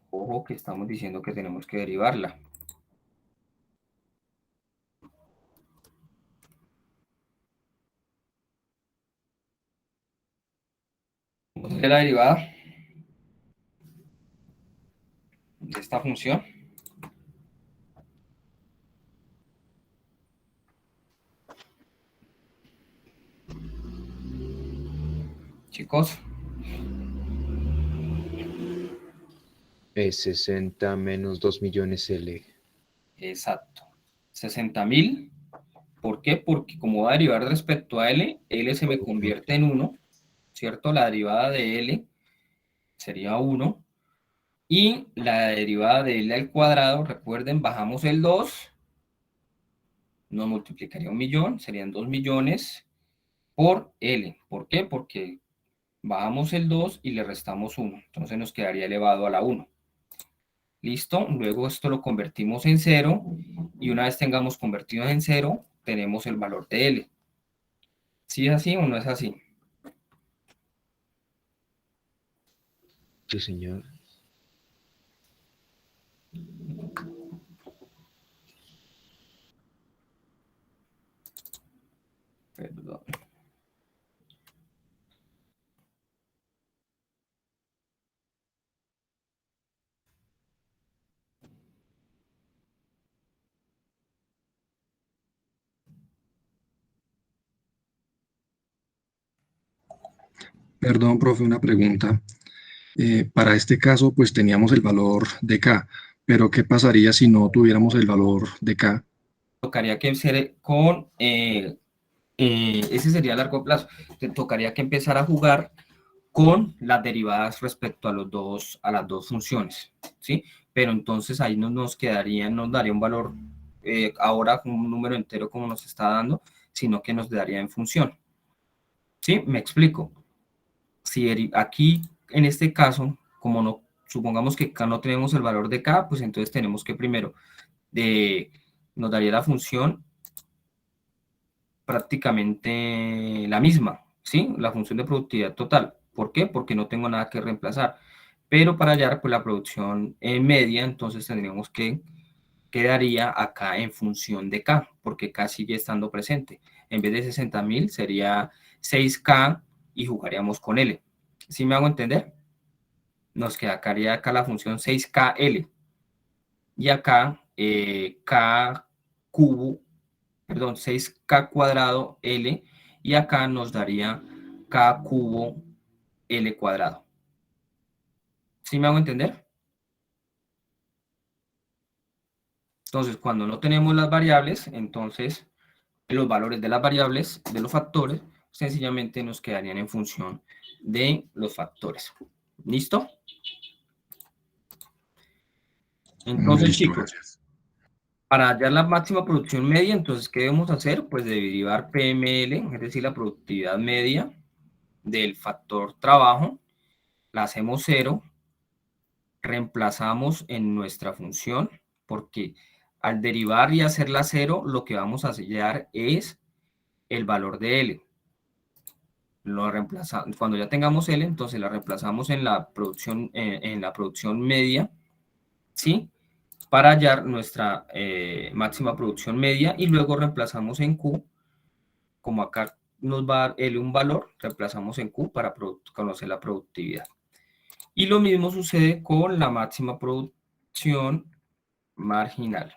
ojo que estamos diciendo que tenemos que derivarla. ¿Cómo sería la derivada de esta función? Chicos, Es 60 menos 2 millones L. exacto. 60.000. ¿Por qué? Porque como va a derivar respecto a L, L se me convierte en 1, ¿cierto? La derivada de L sería 1. Y la derivada de L al cuadrado, recuerden, bajamos el 2, nos multiplicaría 1.000.000, serían 2 millones por L. ¿Por qué? Porque bajamos el 2 y le restamos 1. Entonces nos quedaría elevado a la 1. ¿Listo? Luego esto lo convertimos en 0 y una vez tengamos convertido en 0, tenemos el valor de L. ¿Sí es así o no es así? Sí, señor. Perdón. Perdón, profe, una pregunta. Para este caso, pues teníamos el valor de K, pero ¿qué pasaría si no tuviéramos el valor de K? Tocaría que ser con, ese sería a largo plazo, te tocaría que empezar a jugar con las derivadas respecto a las dos funciones, ¿sí? Pero entonces ahí nos daría un valor, ahora un número entero como nos está dando, sino que nos daría en función, ¿sí? Me explico. Si aquí, en este caso, como no, supongamos que acá no tenemos el valor de K, pues entonces tenemos que primero, nos daría la función prácticamente la misma, ¿sí? La función de productividad total. ¿Por qué? Porque no tengo nada que reemplazar. Pero para hallar pues, la producción media, entonces tendríamos que quedaría acá en función de K, porque K sigue estando presente. En vez de 60.000 sería 6K y jugaríamos con L. ¿Sí me hago entender? Nos quedaría acá la función 6KL. Y acá K cubo, perdón, 6K cuadrado L, y acá nos daría K cubo L cuadrado. ¿Sí me hago entender? Entonces, cuando no tenemos las variables, entonces los valores de las variables, de los factores, sencillamente nos quedarían en función de los factores. ¿Listo? Entonces, Listo, chicos, gracias. para hallar la máxima producción media, entonces, ¿qué debemos hacer? Pues derivar PML, es decir, la productividad media del factor trabajo, la hacemos 0, reemplazamos en nuestra función, porque al derivar y hacerla 0, lo que vamos a hallar es el valor de L. Lo reemplazamos, cuando ya tengamos L, entonces la reemplazamos en la producción media, ¿sí? Para hallar nuestra máxima producción media, y luego reemplazamos en Q, como acá nos va a dar L un valor, reemplazamos en Q para conocer la productividad. Y lo mismo sucede con la máxima producción marginal.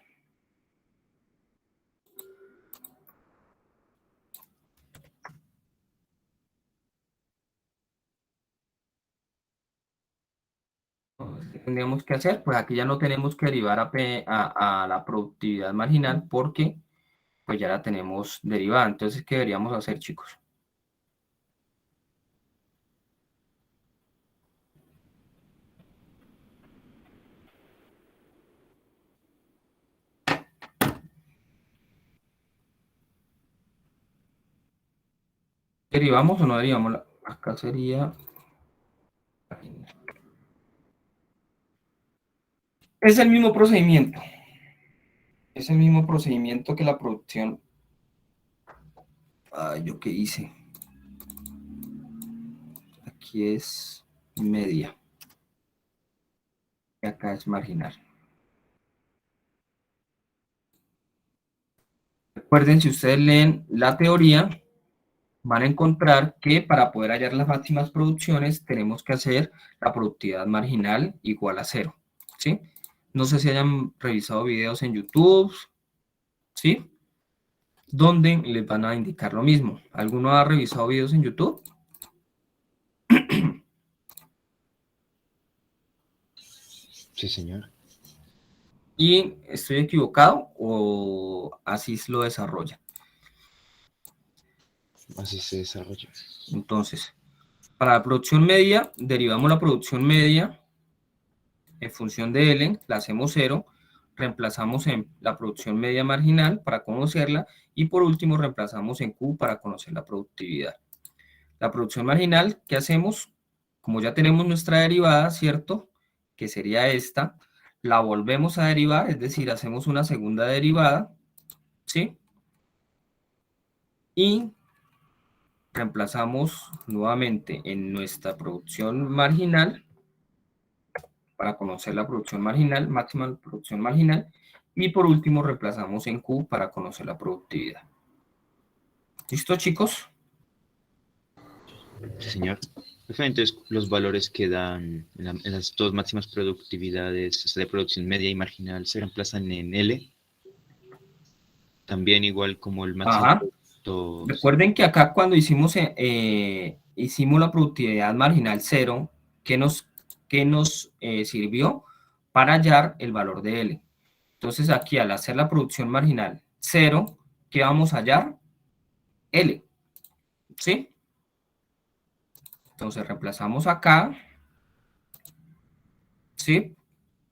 ¿Qué tendríamos que hacer? Pues aquí ya no tenemos que derivar a la productividad marginal, porque pues ya la tenemos derivada. Entonces, ¿qué deberíamos hacer, chicos? ¿Derivamos o no derivamos? Acá sería... Es el mismo procedimiento. Es el mismo procedimiento que la producción. Ay, ¿yo qué hice? Aquí es media. Y acá es marginal. Recuerden, si ustedes leen la teoría, van a encontrar que para poder hallar las máximas producciones tenemos que hacer la productividad marginal igual a 0, ¿sí? No sé si hayan revisado videos en YouTube, ¿sí? Donde les van a indicar lo mismo. ¿Alguno ha revisado videos en YouTube? Sí, señor. ¿Y estoy equivocado o así lo desarrolla? Así se desarrolla. Entonces, para la producción media, derivamos la producción media en función de L, la hacemos 0, reemplazamos en la producción media marginal para conocerla, y por último reemplazamos en Q para conocer la productividad. La producción marginal, ¿qué hacemos? Como ya tenemos nuestra derivada, ¿cierto? Que sería esta, la volvemos a derivar, es decir, hacemos una segunda derivada, ¿sí? Y reemplazamos nuevamente en nuestra producción marginal para conocer la producción marginal, máxima producción marginal, y por último reemplazamos en Q para conocer la productividad. ¿Listo, chicos? Sí, señor. Profe, entonces, los valores que dan en las dos máximas productividades, o sea, de producción media y marginal, se reemplazan en L, también igual como el máximo Ajá. producto. Recuerden que acá cuando hicimos la productividad marginal cero, ¿qué nos sirvió? Para hallar el valor de L. Entonces aquí al hacer la producción marginal cero, ¿qué vamos a hallar? L, ¿sí? Entonces reemplazamos acá, ¿sí?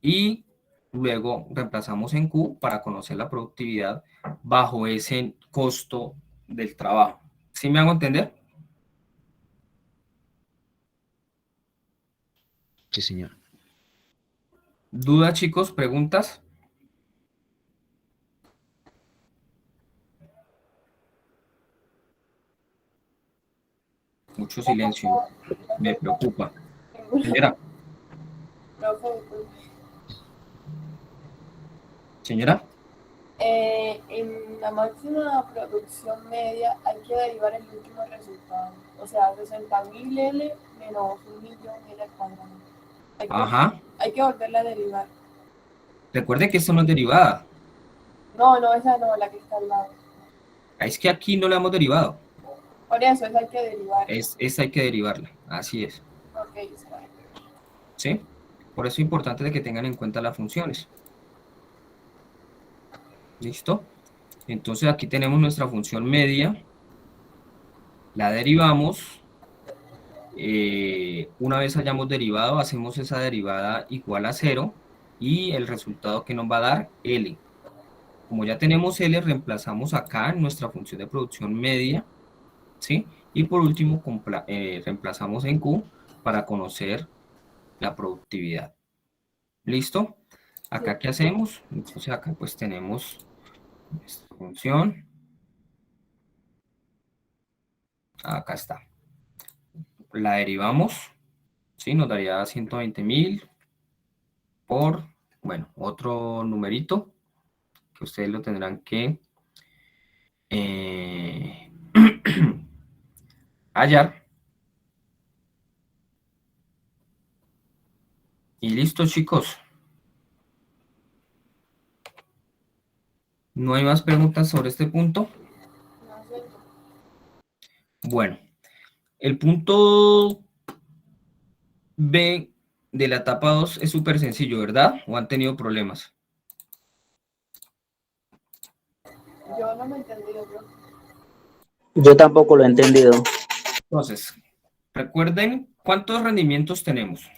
Y luego reemplazamos en Q para conocer la productividad bajo ese costo del trabajo. ¿Sí me hago entender? Sí, señor. ¿Dudas, chicos? ¿Preguntas? Mucho silencio. Me preocupa. Señora, Profe, disculpe. señora. En la máxima producción media hay que derivar el último resultado. O sea, 60.000 L menos 1.000.000 L al cuadrado. Ajá. Hay que volverla a derivar. Recuerde que esto no es derivada. No, no, esa no, la que está al lado. Es que aquí no la hemos derivado. Por eso, esa hay que derivar. Esta hay que derivarla. Así es. Ok, está bien. ¿Sí? Por eso es importante de que tengan en cuenta las funciones. ¿Listo? Entonces aquí tenemos nuestra función media. La derivamos. Una vez hayamos derivado, hacemos esa derivada igual a cero. Y el resultado que nos va a dar L. Como ya tenemos L, reemplazamos acá en nuestra función de producción media, ¿sí? Y por último, reemplazamos en Q para conocer la productividad. ¿Listo? Acá, ¿qué hacemos? Entonces acá pues tenemos esta función. Acá está. La derivamos, ¿sí? Nos daría 120.000 por, bueno, otro numerito que ustedes lo tendrán que hallar. Y listo, chicos. ¿No hay más preguntas sobre este punto? No sé. Bueno, el punto B de la etapa 2 es súper sencillo, ¿verdad? ¿O han tenido problemas? Yo no me he entendido, profe. Yo tampoco lo he entendido. Entonces, recuerden cuántos rendimientos tenemos.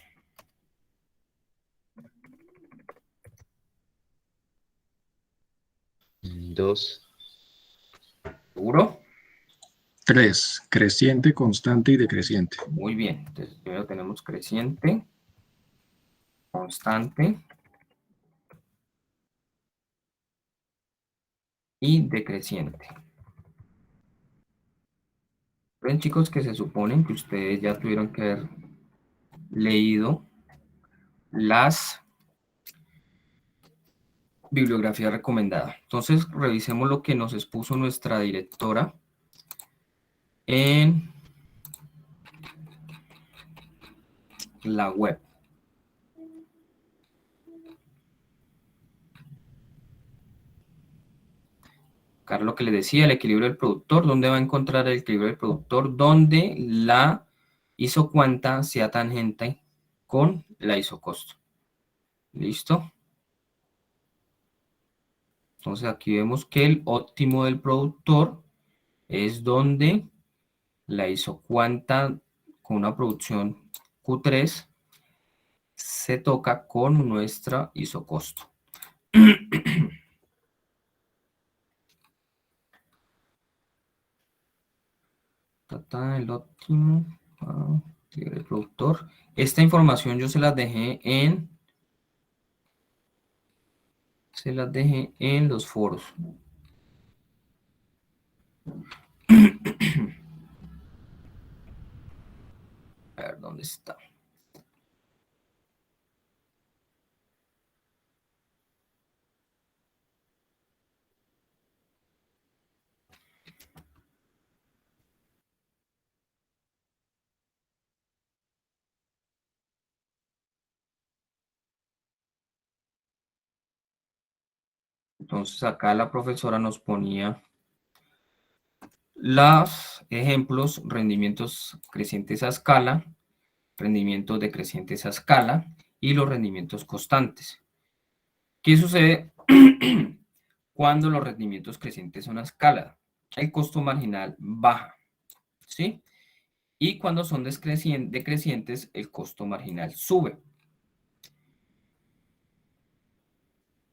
2. ¿Seguro? 3, creciente, constante y decreciente. Muy bien. Entonces, primero tenemos creciente, constante y decreciente. Ven, chicos, que se suponen que ustedes ya tuvieron que haber leído las bibliografías recomendadas. Entonces, revisemos lo que nos expuso nuestra directora en la web. Carlos, lo que le decía, el equilibrio del productor. ¿Dónde va a encontrar el equilibrio del productor? Donde la isocuanta sea tangente con la isocosto. ¿Listo? Entonces aquí vemos que el óptimo del productor es donde la isocuanta con una producción Q3 se toca con nuestra isocosto. El óptimo el productor. Esta información yo se las dejé en los foros. A ver, ¿dónde está? Entonces acá la profesora nos ponía los ejemplos, rendimientos crecientes a escala, rendimientos decrecientes a escala y los rendimientos constantes. ¿Qué sucede cuando los rendimientos crecientes son a escala? El costo marginal baja, ¿sí? Y cuando son decrecientes, el costo marginal sube.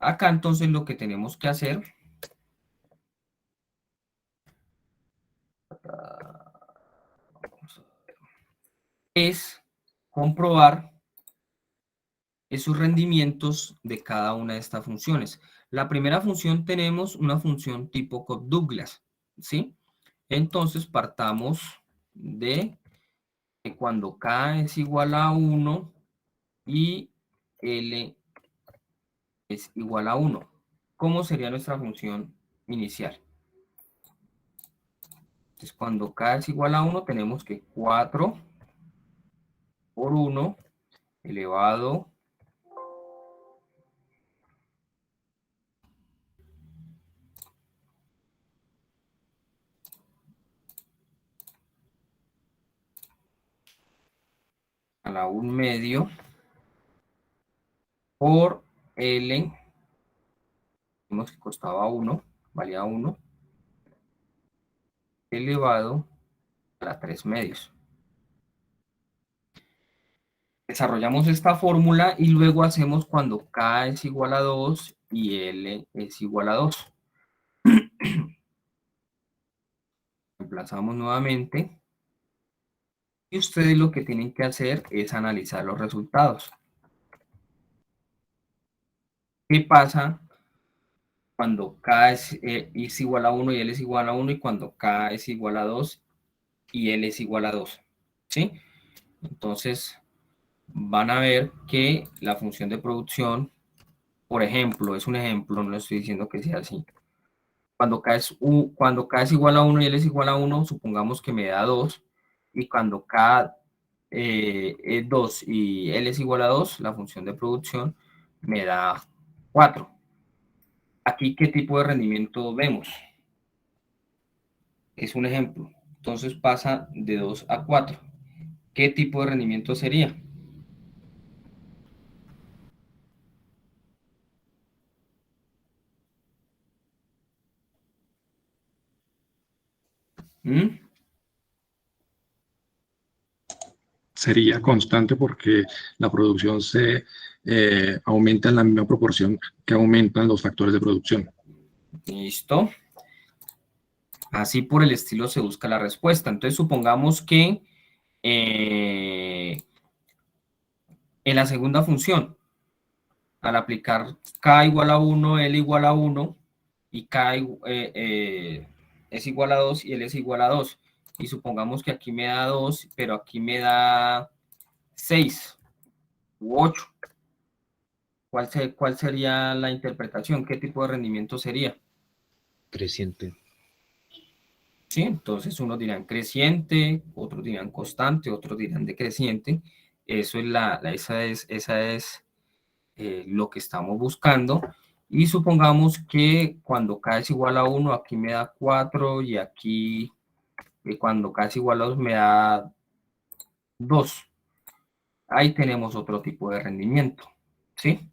Acá entonces lo que tenemos que hacer es comprobar esos rendimientos de cada una de estas funciones. La primera función tenemos una función tipo Cobb-Douglas, ¿sí? Entonces partamos de que cuando K es igual a 1 y L es igual a 1. ¿Cómo sería nuestra función inicial? Entonces cuando K es igual a 1 tenemos que 4 por 1 elevado a la 1 medio por L, vimos que costaba 1, valía 1, elevado a la 3 medios. Desarrollamos esta fórmula y luego hacemos cuando K es igual a 2 y L es igual a 2. Reemplazamos nuevamente. Y ustedes lo que tienen que hacer es analizar los resultados. ¿Qué pasa cuando K es igual a 1 y L es igual a 1 y cuando K es igual a 2 y L es igual a 2? ¿Sí? Entonces, van a ver que la función de producción, por ejemplo, es un ejemplo, no estoy diciendo que sea así. Cuando K es igual a 1 y L es igual a 1, supongamos que me da 2. Y cuando K es 2 y L es igual a 2, la función de producción me da 4. Aquí, ¿qué tipo de rendimiento vemos? Es un ejemplo. Entonces pasa de 2 a 4. ¿Qué tipo de rendimiento sería? ¿Mm? Sería constante porque la producción se aumenta en la misma proporción que aumentan los factores de producción. Listo. Así por el estilo se busca la respuesta. Entonces supongamos que en la segunda función, al aplicar K igual a 1, L igual a 1, y K es igual a 2 y L es igual a 2. Y supongamos que aquí me da 2, pero aquí me da 6 u 8. ¿Cuál sería la interpretación? ¿Qué tipo de rendimiento sería? Creciente. ¿Sí? Entonces unos dirán creciente, otros dirán constante, otros dirán decreciente. Eso es esa es lo que estamos buscando. Y supongamos que cuando K es igual a 1, aquí me da 4 y aquí cuando K es igual a 2 me da 2. Ahí tenemos otro tipo de rendimiento, ¿sí?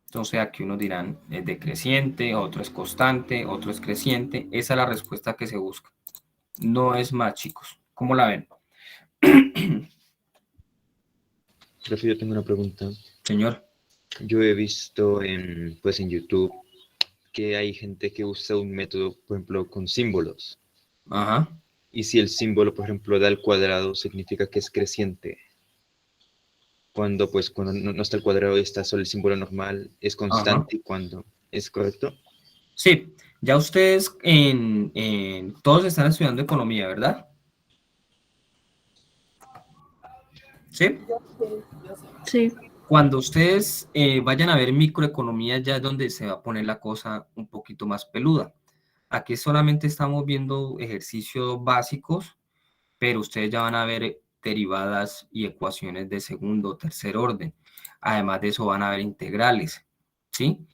Entonces aquí unos dirán es decreciente, otro es constante, otro es creciente. Esa es la respuesta que se busca. No es más, chicos. ¿Cómo la ven? Profe, yo tengo una pregunta. Señor. Yo he visto pues en YouTube que hay gente que usa un método, por ejemplo, con símbolos. Ajá. Y si el símbolo, por ejemplo, da al cuadrado, significa que es creciente. Cuando no está el cuadrado y está solo el símbolo normal, es constante. Ajá. Y cuando es correcto. Sí, ya ustedes todos están estudiando economía, ¿verdad? ¿Sí? Sí. Cuando ustedes vayan a ver microeconomía, ya es donde se va a poner la cosa un poquito más peluda. Aquí solamente estamos viendo ejercicios básicos, pero ustedes ya van a ver derivadas y ecuaciones de segundo o tercer orden. Además de eso van a ver integrales, ¿sí?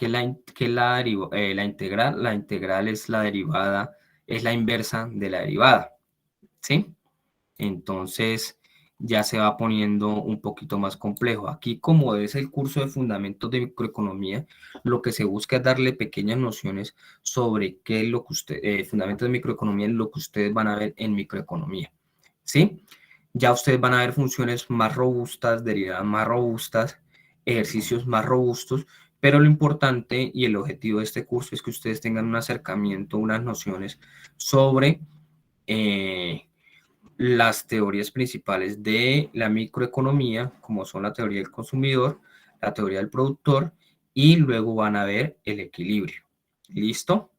la integral? La integral es la derivada, es la inversa de la derivada, ¿sí? Entonces ya se va poniendo un poquito más complejo. Aquí, como es el curso de fundamentos de microeconomía, lo que se busca es darle pequeñas nociones sobre qué es lo que fundamentos de microeconomía es lo que ustedes van a ver en microeconomía, ¿sí? Ya ustedes van a ver funciones más robustas, derivadas más robustas, ejercicios más robustos, pero lo importante y el objetivo de este curso es que ustedes tengan un acercamiento, unas nociones sobre las teorías principales de la microeconomía, como son la teoría del consumidor, la teoría del productor, y luego van a ver el equilibrio. ¿Listo?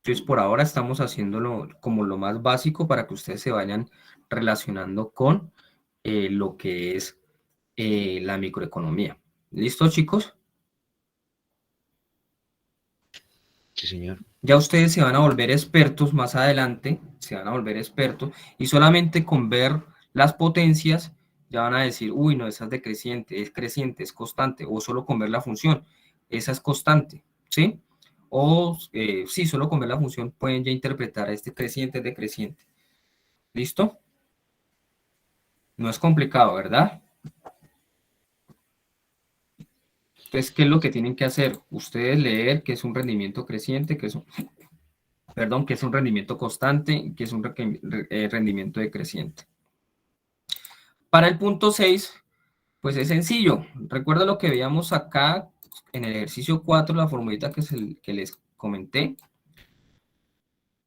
Entonces, por ahora estamos haciéndolo como lo más básico para que ustedes se vayan relacionando con lo que es la microeconomía. ¿Listo, chicos? Sí, señor. Ya ustedes se van a volver expertos más adelante, se van a volver expertos, y solamente con ver las potencias ya van a decir, uy, no, esa es decreciente, es constante, o solo con ver la función, esa es constante, ¿sí? O sí, solo con ver la función pueden ya interpretar este creciente, es decreciente. ¿Listo? No es complicado, ¿verdad? Entonces, ¿qué es lo que tienen que hacer? Ustedes leer qué es un rendimiento creciente, que es un rendimiento constante, que es un rendimiento decreciente. Para el punto 6, pues es sencillo. Recuerda lo que veíamos acá en el ejercicio 4, la formulita que les comenté.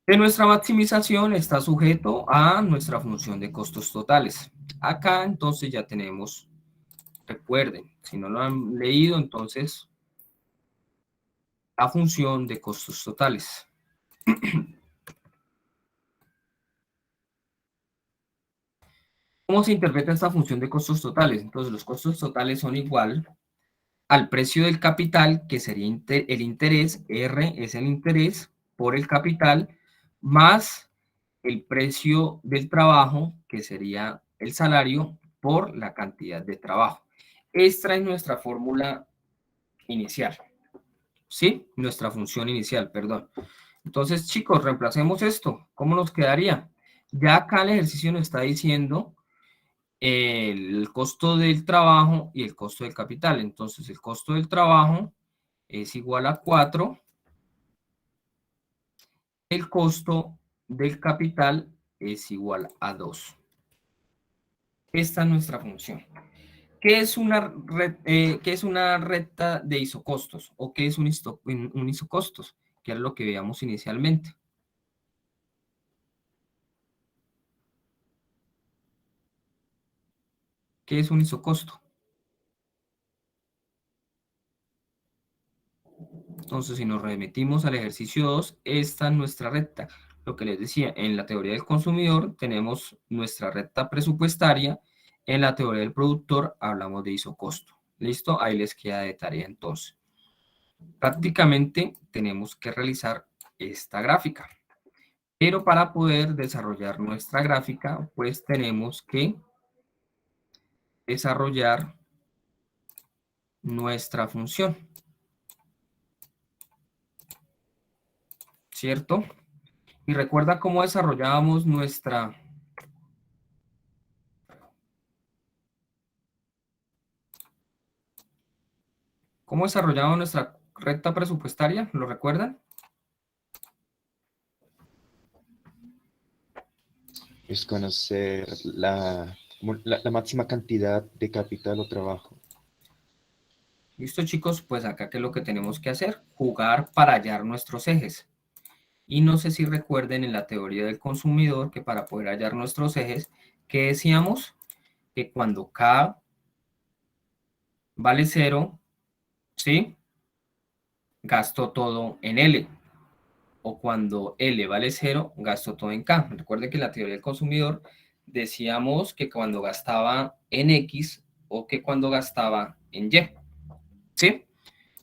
De nuestra maximización está sujeto a nuestra función de costos totales. Acá entonces ya tenemos, recuerden, si no lo han leído, entonces la función de costos totales. ¿Cómo se interpreta esta función de costos totales? Entonces, los costos totales son igual al precio del capital, que sería el interés, R es el interés por el capital, más el precio del trabajo, que sería el salario, por la cantidad de trabajo. Esta es nuestra fórmula inicial, ¿sí? Nuestra función inicial, perdón. Entonces, chicos, reemplacemos esto. ¿Cómo nos quedaría? Ya acá el ejercicio nos está diciendo el costo del trabajo y el costo del capital. Entonces, el costo del trabajo es igual a 4. El costo del capital es igual a 2. Esta es nuestra función. ¿Qué es una recta de isocostos? ¿O qué es un isocostos? Que es lo que veíamos inicialmente. ¿Qué es un isocosto? Entonces, si nos remitimos al ejercicio 2, esta es nuestra recta. Lo que les decía, en la teoría del consumidor tenemos nuestra recta presupuestaria, en la teoría del productor hablamos de isocosto. ¿Listo? Ahí les queda de tarea entonces. Prácticamente tenemos que realizar esta gráfica. Pero para poder desarrollar nuestra gráfica, pues tenemos que desarrollar nuestra función. ¿Cierto? Y recuerda cómo desarrollábamos nuestra... ¿Cómo desarrollábamos nuestra recta presupuestaria? ¿Lo recuerdan? Es conocer la máxima cantidad de capital o trabajo. Listo, chicos, pues acá qué es lo que tenemos que hacer, jugar para hallar nuestros ejes. Y no sé si recuerden en la teoría del consumidor que para poder hallar nuestros ejes, ¿qué decíamos? Que cuando K vale 0, ¿sí? Gasto todo en L. O cuando L vale 0, gasto todo en K. Recuerden que en la teoría del consumidor decíamos que cuando gastaba en X o que cuando gastaba en Y. ¿Sí?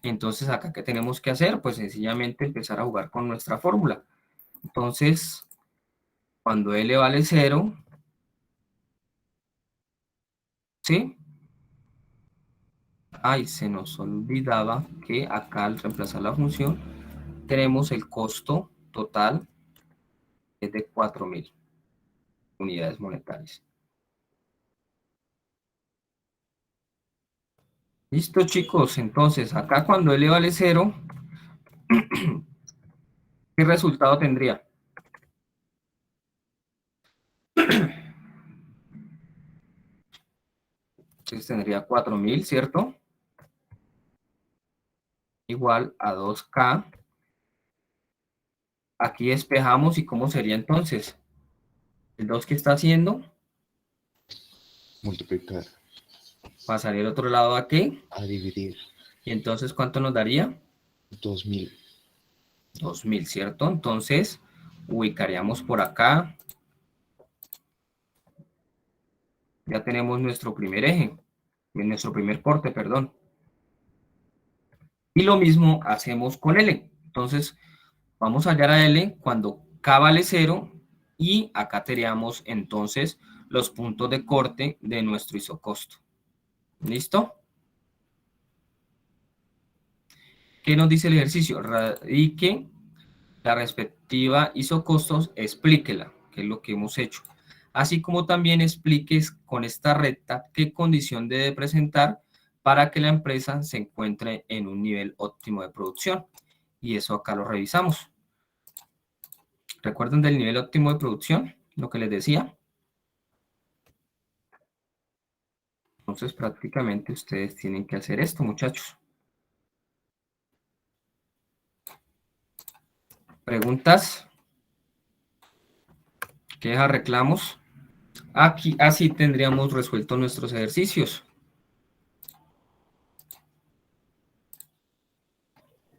Entonces, acá, ¿qué tenemos que hacer? Pues sencillamente empezar a jugar con nuestra fórmula. Entonces, cuando L vale 0, ¿sí? Ay, se nos olvidaba que acá al reemplazar la función tenemos el costo total es de 4.000 unidades monetarias. Listo, chicos. Entonces, acá cuando L vale 0, ¿qué resultado tendría? Entonces tendría 4.000, ¿cierto? Igual a 2K. Aquí despejamos, ¿y cómo sería entonces? El 2 que está haciendo, Multiplicar. pasaría al otro lado aquí. A dividir. Y entonces, ¿cuánto nos daría? 2000. 2.000, ¿cierto? Entonces, ubicaríamos por acá. Ya tenemos nuestro primer eje, nuestro primer corte, perdón. Y lo mismo hacemos con L. Entonces, vamos a hallar a L cuando K vale 0 y acá tendríamos entonces los puntos de corte de nuestro isocosto. ¿Listo? ¿Qué nos dice el ejercicio? Radique la respectiva isocostos, explíquela, que es lo que hemos hecho. Así como también expliques con esta recta qué condición debe presentar para que la empresa se encuentre en un nivel óptimo de producción. Y eso acá lo revisamos. ¿Recuerdan del nivel óptimo de producción? Lo que les decía. Entonces prácticamente ustedes tienen que hacer esto, muchachos. ¿Preguntas? ¿Quejas, reclamos? Aquí así tendríamos resueltos nuestros ejercicios.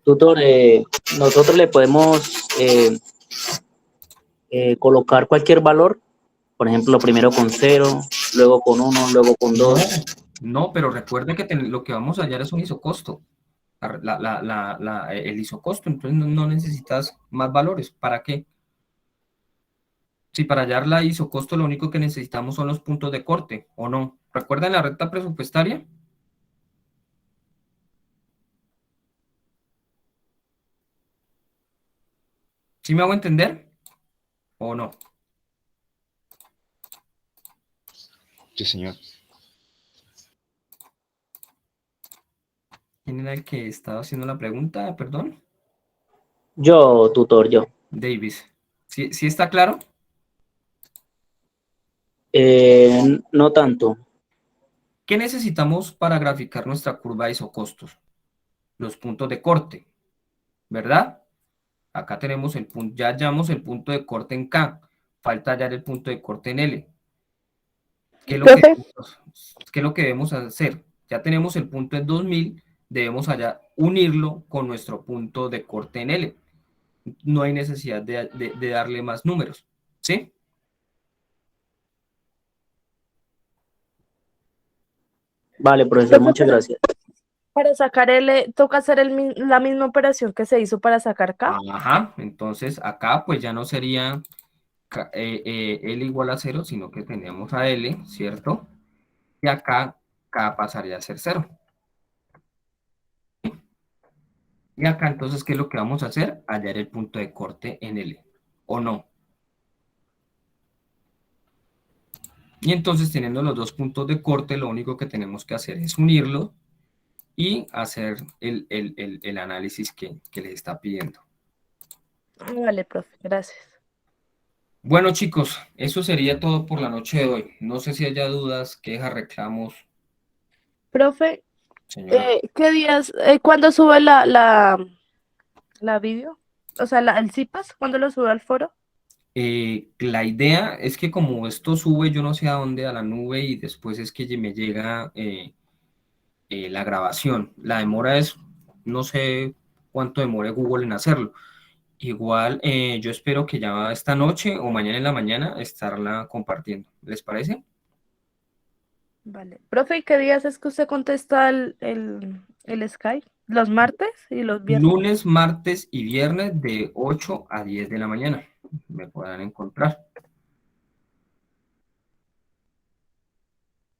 Tutor, nosotros le podemos colocar cualquier valor, por ejemplo, primero con 0, luego con 1, luego con 2. No, pero recuerde que lo que vamos a hallar es un isocosto. El isocosto, entonces no necesitas más valores. ¿Para qué? Si para hallar la isocosto lo único que necesitamos son los puntos de corte, ¿o no? ¿Recuerdan la recta presupuestaria? ¿Sí me hago entender? ¿O no? Sí, señor. ¿Quién era el que estaba haciendo la pregunta? Perdón. Yo, tutor, yo. Davis. ¿Sí está claro? No tanto. ¿Qué necesitamos para graficar nuestra curva de isocostos? Los puntos de corte, ¿verdad? Acá tenemos el punto, ya hallamos el punto de corte en K. Falta hallar el punto de corte en L. ¿Qué Profe, es lo que debemos hacer? Ya tenemos el punto en 2000, debemos allá unirlo con nuestro punto de corte en L. No hay necesidad de darle más números, ¿sí? Vale, profesor, muchas gracias. para sacar L, toca hacer la misma operación que se hizo para sacar K. Ajá, entonces acá pues ya no sería L igual a 0, sino que tenemos a L, ¿cierto? Y acá K pasaría a ser 0. Y acá entonces, ¿qué es lo que vamos a hacer? Hallar el punto de corte en L, ¿o no? Y entonces, teniendo los dos puntos de corte, lo único que tenemos que hacer es unirlos y hacer el análisis que les está pidiendo. Vale, profe, gracias. Bueno, chicos, eso sería todo por la noche de hoy. No sé si haya dudas, quejas, reclamos, Profe, señora. ¿qué días, cuándo sube la vídeo? O sea, el CIPAS, ¿cuándo lo sube al foro? La idea es que como esto sube, yo no sé a dónde, a la nube, y después es que me llega la grabación. La demora es, no sé cuánto demore Google en hacerlo. Igual yo espero que ya esta noche o mañana en la mañana estarla compartiendo. ¿Les parece? Vale. Profe, ¿y qué días es que usted contesta el Skype? ¿Los martes y los viernes? Lunes, martes y viernes de 8 a 10 de la mañana. Me podrán encontrar.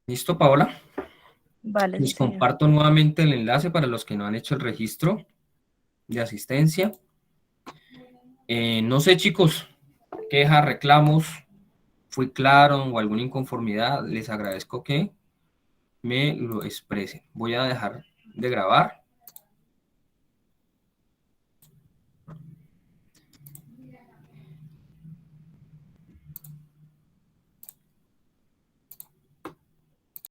¿Listo, Paola? Vale, sí, Les señor. comparto nuevamente el enlace para los que no han hecho el registro de asistencia. No sé, chicos, quejas, reclamos, fui claro o alguna inconformidad, les agradezco que me lo expresen. Voy a dejar de grabar.